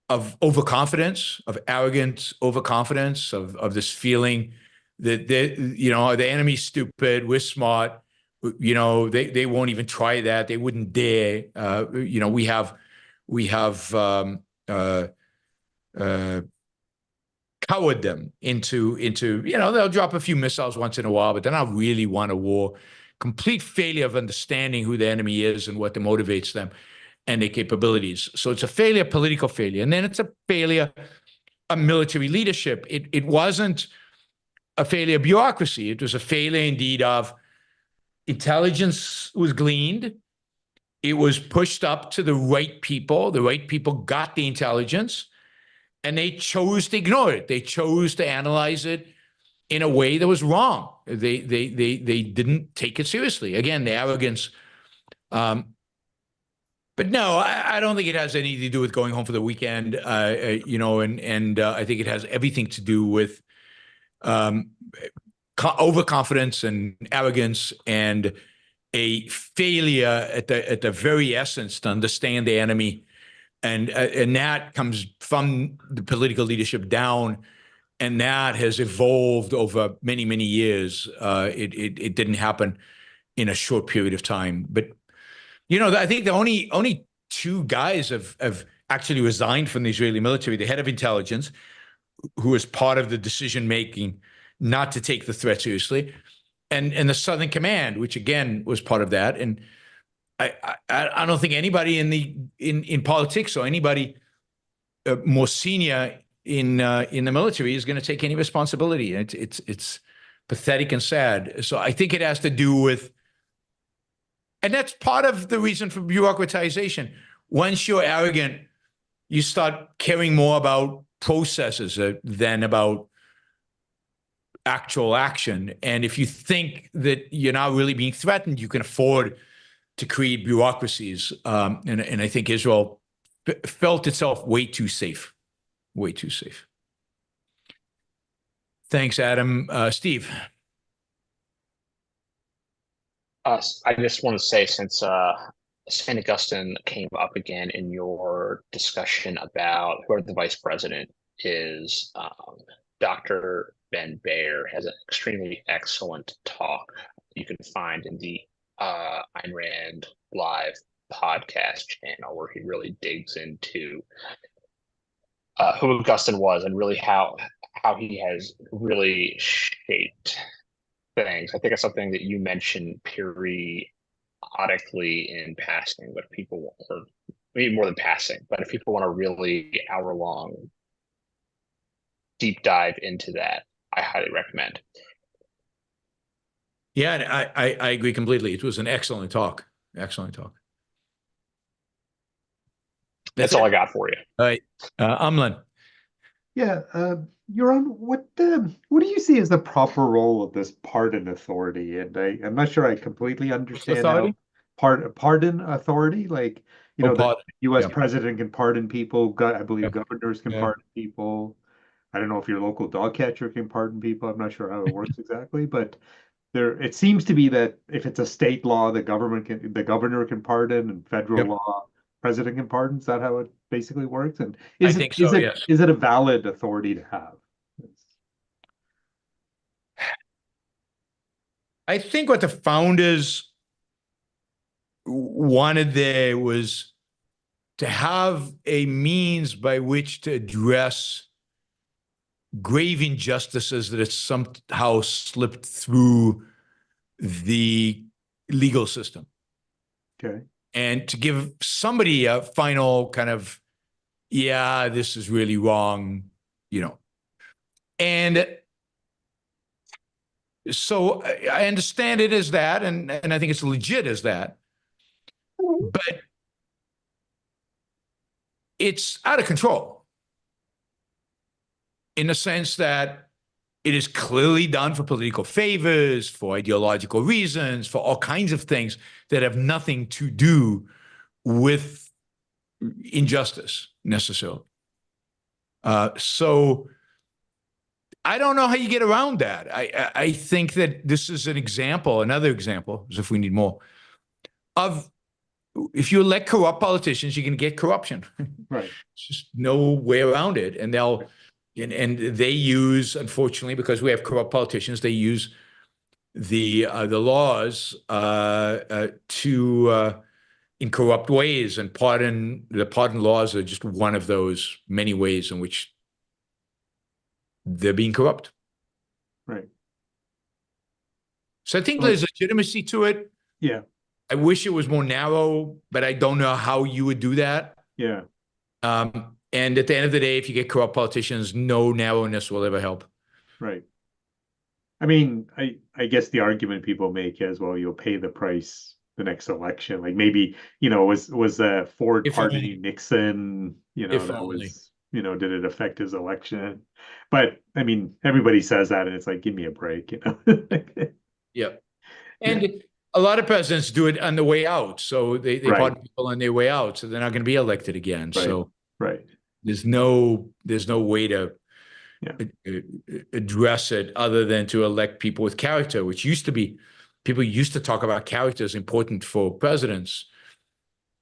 overconfidence, of arrogant overconfidence, of this feeling that the enemy's stupid, we're smart. They won't even try that. They wouldn't dare. We have cowered them into they'll drop a few missiles once in a while, but they're not really want a war. Complete failure of understanding who the enemy is and what motivates them and their capabilities. So it's a failure, political failure. And then it's a failure of military leadership. It wasn't a failure of bureaucracy. It was a failure indeed of intelligence was gleaned. It was pushed up to the right people. The right people got the intelligence, and they chose to ignore it. They chose to analyze it in a way that was wrong. They didn't take it seriously. Again, the arrogance. But no, I don't think it has anything to do with going home for the weekend. I think it has everything to do with overconfidence and arrogance and a failure at the very essence to understand the enemy. And that comes from the political leadership down. And that has evolved over many, many years. It didn't happen in a short period of time. But, I think the only two guys have actually resigned from the Israeli military: the head of intelligence, who was part of the decision-making not to take the threat seriously, and the Southern Command, which again was part of that. And I don't think anybody in politics or anybody more senior in the military is going to take any responsibility. It's pathetic and sad. So I think it has to do with, and that's part of the reason for bureaucratization. Once you're arrogant, you start caring more about processes than about actual action. And if you think that you're not really being threatened, you can afford to create bureaucracies. And I think Israel felt itself way too safe. Way too safe. Thanks, Adam. Steve. I just want to say, since St. Augustine came up again in your discussion about who the vice president is, Dr. Ben Bayer has an extremely excellent talk you can find in the Ayn Rand Live podcast channel, where he really digs into who Augustine was and really how he has really shaped things. I think it's something that you mentioned periodically in passing, but people, or maybe more than passing, but if people want a really hour-long deep dive into that, I highly recommend. Yeah, and I agree completely. It was an excellent talk. Excellent talk. That's all I got for you. All right. Amlan. Yeah, Yaron, what do you see as the proper role of this pardon authority? And I'm not sure I completely understand Authority? how pardon authority, like, Oh, the pardon. U.S. Yeah. president can pardon people. I believe Yeah. governors can Yeah. pardon people. I don't know if your local dog catcher can pardon people. I'm not sure how it works exactly, but it seems to be that if it's a state law, the governor can pardon, and federal Yep. law, president can pardon. Is that how it basically works? And I think so, yes. is it a valid authority to have? I think what the founders wanted there was to have a means by which to address grave injustices that had somehow slipped through the legal system. Okay. And to give somebody a final kind of, yeah, this is really wrong, And so I understand it as that, and I think it's legit as that. But it's out of control in the sense that it is clearly done for political favors, for ideological reasons, for all kinds of things that have nothing to do with injustice necessarily. So I don't know how you get around that. I think that this is another example, as if we need more, of if you elect corrupt politicians, you're going to get corruption. Right. There's just no way around it. And they use, unfortunately, because we have corrupt politicians, they use the laws in corrupt ways, and the pardon laws are just one of those many ways in which they're being corrupt. Right. So I think there's legitimacy to it. Yeah. I wish it was more narrow, but I don't know how you would do that. Yeah. And at the end of the day, if you get corrupt politicians, no narrowness will ever help. Right. I mean, I guess the argument people make is, well, you'll pay the price the next election. Like maybe, was Ford pardoning Nixon, If that only. was, did it affect his election? But I mean, everybody says that, and it's like, give me a break, Yeah. And a lot of presidents do it on the way out. So they Right. pardon people on their way out. So they're not going to be elected again. Right. So Right. there's no way to address it other than to elect people with character, which people used to talk about character as important for presidents.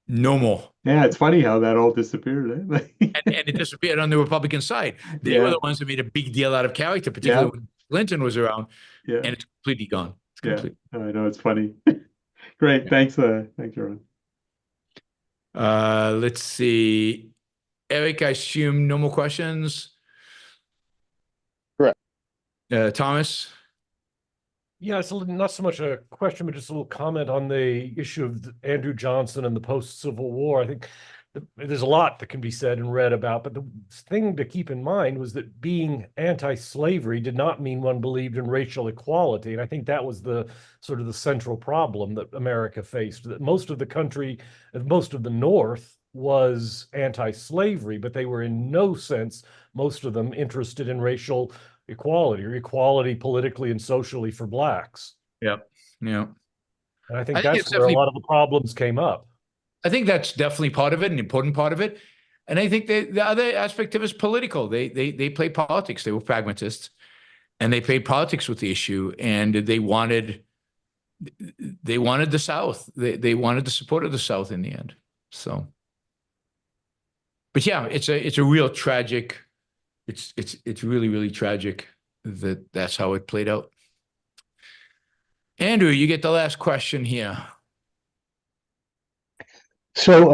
No more. Yeah, it's funny how that all disappeared. Eh? And it disappeared on the Republican side. They were the ones that made a big deal out of character, particularly when Clinton was around, yeah, and it's completely gone. It's completely. I know, it's funny. Great, thanks, Yaron. Let's see. Eric, I assume no more questions. Correct. Thomas? Yeah, it's not so much a question, but just a little comment on the issue of Andrew Johnson and the post-Civil War. I think there's a lot that can be said and read about, but the thing to keep in mind was that being anti-slavery did not mean one believed in racial equality. And I think that was the sort of the central problem that America faced, that most of the country, most of the North was anti-slavery, but they were in no sense, most of them, interested in racial equality or equality politically and socially for blacks. Yep. Yeah. And I think that's where a lot of the problems came up. I think that's definitely part of it, an important part of it. And I think the other aspect of it is political. They played politics. They were pragmatists, and they played politics with the issue. And they wanted the South. They wanted the support of the South in the end. So, but yeah, it's a real tragic. It's really, really tragic that's how it played out. Andrew, you get the last question here. So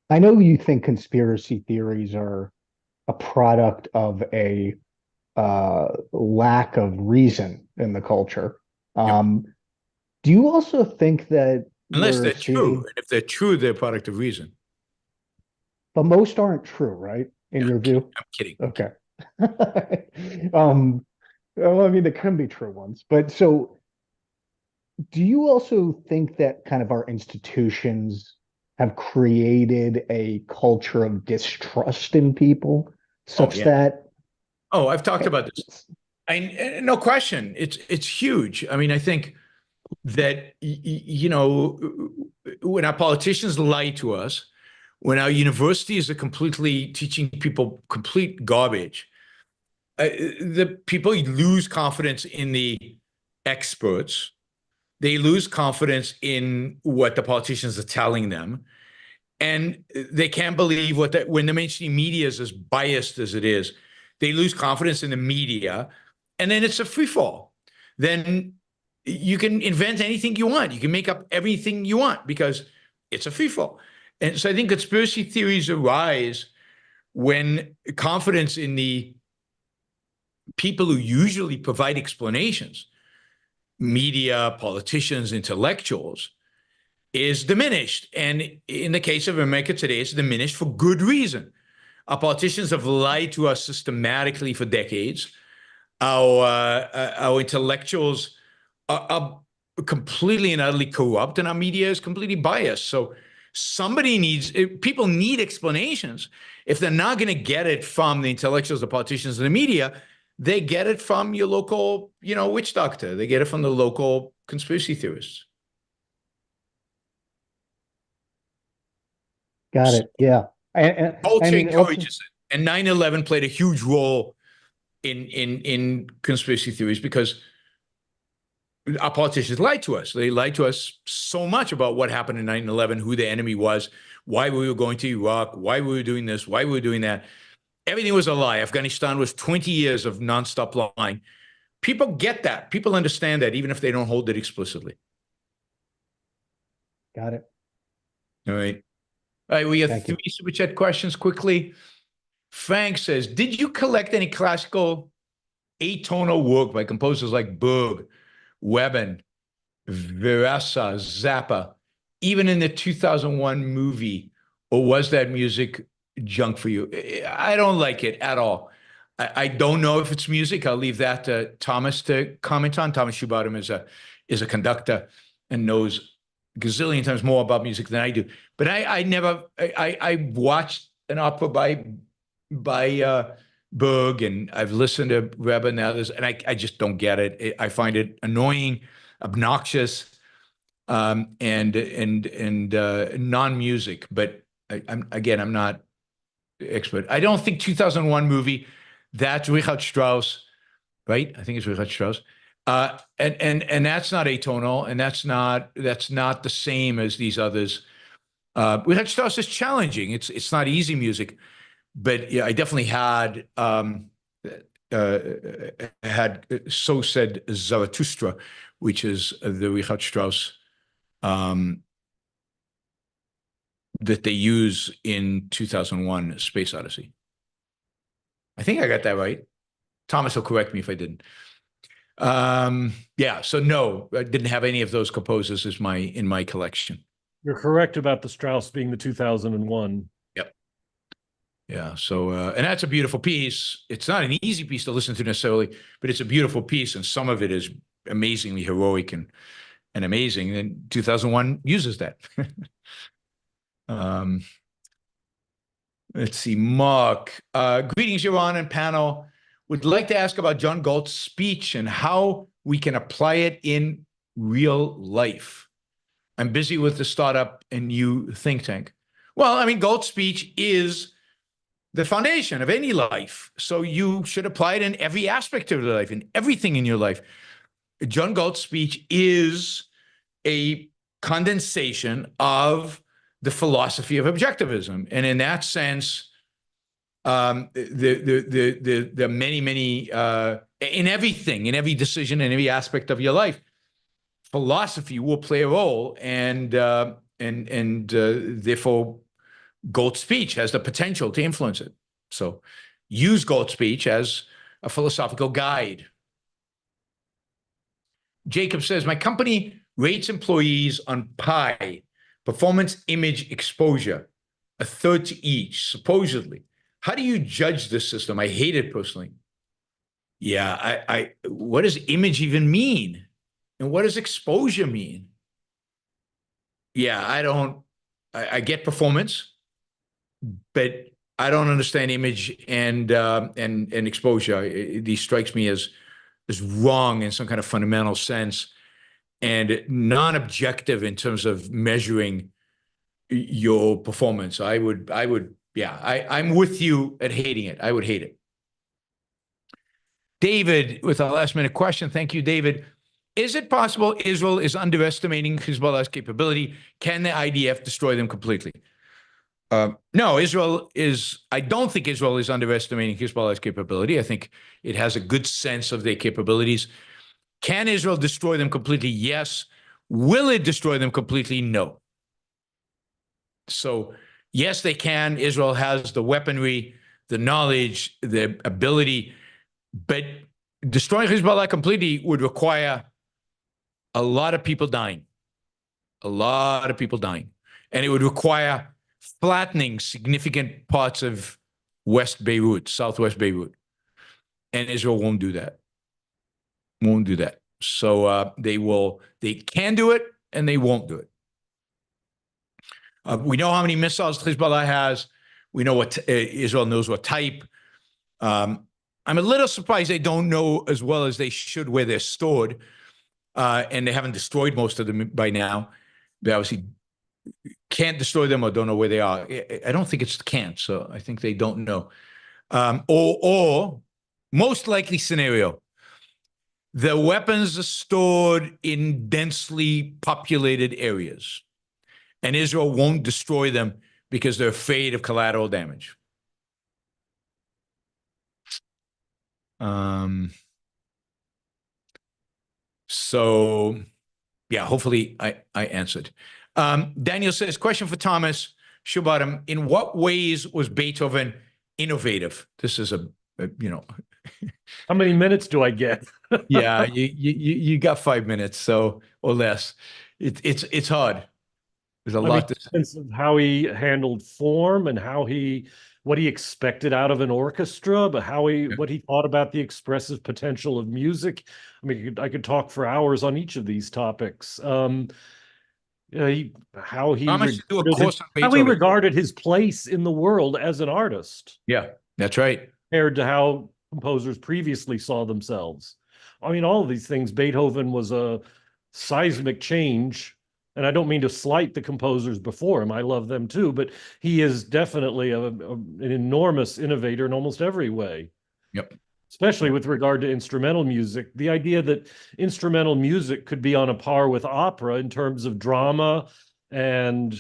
I know you think conspiracy theories are a product of a lack of reason in the culture. Do you also think that unless they're true, and if they're true, they're a product of reason. But most aren't true, right? In your view? I'm kidding. Okay. Well, I mean, there can be true ones, but so do you also think that kind of our institutions have created a culture of distrust in people such that? Oh, I've talked about this. No question. It's huge. I mean, I think that, you know, when our politicians lie to us, when our universities are completely teaching people complete garbage, the people lose confidence in the experts. They lose confidence in what the politicians are telling them. And they can't believe when the mainstream media is as biased as it is, they lose confidence in the media. And then it's a free fall. Then you can invent anything you want. You can make up everything you want because it's a free fall. And so I think conspiracy theories arise when confidence in the people who usually provide explanations, media, politicians, intellectuals, is diminished. And in the case of America today, it's diminished for good reason. Our politicians have lied to us systematically for decades. Our intellectuals are completely and utterly corrupt, and our media is completely biased. So people need explanations. If they're not going to get it from the intellectuals, the politicians, and the media, they get it from your local, witch doctor. They get it from the local conspiracy theorists. Got it. Yeah. Culture encourages it. And 9/11 played a huge role in conspiracy theories because our politicians lied to us. They lied to us so much about what happened in 9/11, who the enemy was, why we were going to Iraq, why we were doing this, why we were doing that. Everything was a lie. Afghanistan was 20 years of nonstop lying. People get that. People understand that, even if they don't hold it explicitly. Got it. All right. All right, we have three super chat questions quickly. Frank says, did you collect any classical atonal work by composers like Berg, Webern, Verasa, Zappa, even in the 2001 movie, or was that music junk for you? I don't like it at all. I don't know if it's music. I'll leave that to Thomas to comment on. Thomas Schubatum is a conductor and knows gazillion times more about music than I do. But I watched an opera by Berg, and I've listened to Reba and others, and I just don't get it. I find it annoying, obnoxious, and non-music. But I'm not expert. I don't think 2001 movie. That's Richard Strauss, right? I think it's Richard Strauss. And that's not atonal, and that's not the same as these others. Richard Strauss is challenging. It's not easy music, but yeah, I definitely had So Said Zarathustra, which is the Richard Strauss that they use in 2001 Space Odyssey. I think I got that right. Thomas will correct me if I didn't. Yeah, so no, I didn't have any of those composers in my collection. You're correct about the Strauss being the 2001. Yep. Yeah, so and that's a beautiful piece. It's not an easy piece to listen to necessarily, but it's a beautiful piece, and some of it is amazingly heroic and amazing. And 2001 uses that. Let's see, Mark. Greetings, Yaron and panel. Would like to ask about John Galt's speech and how we can apply it in real life. I'm busy with the startup and new think tank. Well, I mean, Galt's speech is the foundation of any life. So you should apply it in every aspect of your life, in everything in your life. John Galt's speech is a condensation of the philosophy of objectivism. And in that sense, the many, in everything, in every decision, in every aspect of your life, philosophy will play a role, and therefore Galt's speech has the potential to influence it. So use Galt's speech as a philosophical guide. Jacob says, my company rates employees on PI, performance, image, exposure, a third to each, supposedly. How do you judge this system? I hate it personally. Yeah, what does image even mean? And what does exposure mean? Yeah, I get performance, but I don't understand image and exposure. These strikes me as wrong in some kind of fundamental sense and non-objective in terms of measuring your performance. I'm with you at hating it. I would hate it. David, with our last minute question. Thank you, David. Is it possible Israel is underestimating Hezbollah's capability? Can the IDF destroy them completely? No, I don't think Israel is underestimating Hezbollah's capability. I think it has a good sense of their capabilities. Can Israel destroy them completely? Yes. Will it destroy them completely? No. So yes, they can. Israel has the weaponry, the knowledge, the ability, but destroying Hezbollah completely would require a lot of people dying, and it would require flattening significant parts of West Beirut, Southwest Beirut, and Israel won't do that. So they can do it, and they won't do it. We know how many missiles Hezbollah has. We know what Israel knows what type. I'm a little surprised they don't know as well as they should where they're stored, and they haven't destroyed most of them by now. They obviously can't destroy them or don't know where they are. I don't think it's can't, so I think they don't know. Or most likely scenario, the weapons are stored in densely populated areas, and Israel won't destroy them because they're afraid of collateral damage. So, yeah, hopefully I answered. Daniel says, question for Thomas Schubatum. In what ways was Beethoven innovative? This is How many minutes do I get? Yeah, you got 5 minutes, so or less. It's hard. There's a lot to sense of how he handled form and what he expected out of an orchestra, but what he thought about the expressive potential of music. I mean, I could talk for hours on each of these topics. How he regarded his place in the world as an artist. Yeah, that's right. Compared to how composers previously saw themselves. I mean, all of these things, Beethoven was a seismic change. And I don't mean to slight the composers before him. I love them too, but he is definitely an enormous innovator in almost every way. Yep. Especially with regard to instrumental music. The idea that instrumental music could be on a par with opera in terms of drama and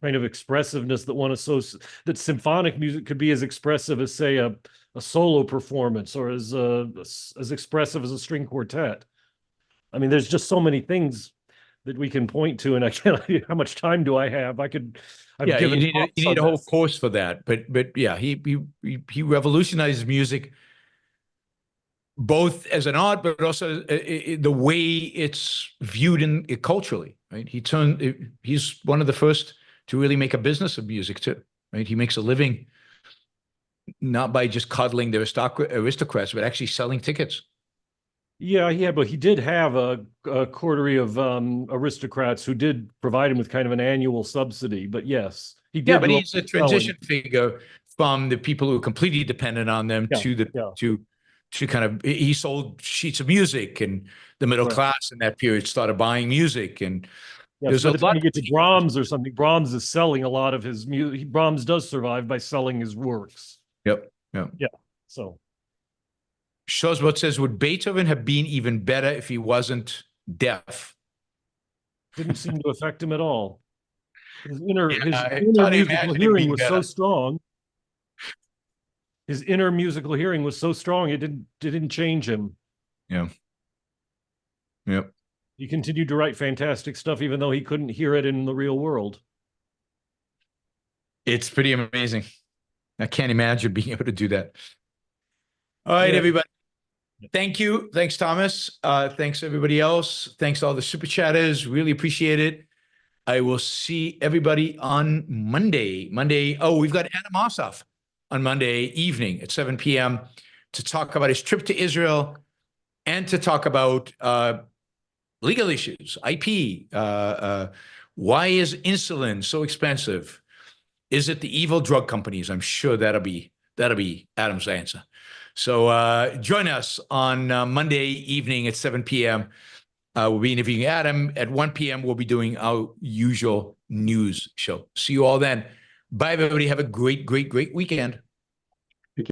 kind of expressiveness that that symphonic music could be as expressive as, say, a solo performance, or as expressive as a string quartet. I mean, there's just so many things that we can point to, and I can't. How much time do I have? I've Yeah, you given need talks you need on a whole this. course for that. But yeah, he revolutionized music, both as an art, but also the way it's viewed in culturally. Right? He's one of the first to really make a business of music too. Right? He makes a living not by just coddling the aristocrats, but actually selling tickets. Yeah, but he did have a coterie of aristocrats who did provide him with kind of an annual subsidy. But yes, he did. Yeah, but do he's a transition figure from the people who are completely dependent on them to kind of, he sold sheets of music, and the middle class in that period started buying music. And yes, by the time you get to Brahms or something, Brahms is selling a lot of his music. Brahms does survive by selling his works. Yep. Yeah. So Shosbot says, would Beethoven have been even better if he wasn't deaf? Didn't seem to affect him at all. His inner musical hearing was so strong. His inner musical hearing was so strong, it didn't change him. Yeah. Yep. He continued to write fantastic stuff, even though he couldn't hear it in the real world. It's pretty amazing. I can't imagine being able to do that. All right, everybody. Thank you. Thanks, Thomas. Thanks, everybody else. Thanks to all the super chatters. Really appreciate it. I will see everybody on Monday. Oh, we've got Adam Ossoff on Monday evening at 7 p.m. to talk about his trip to Israel and to talk about legal issues, IP. Why is insulin so expensive? Is it the evil drug companies? I'm sure that'll be Adam's answer. So join us on Monday evening at 7 p.m. We'll be interviewing Adam. At 1 p.m., we'll be doing our usual news show. See you all then. Bye, everybody. Have a great, great, great weekend.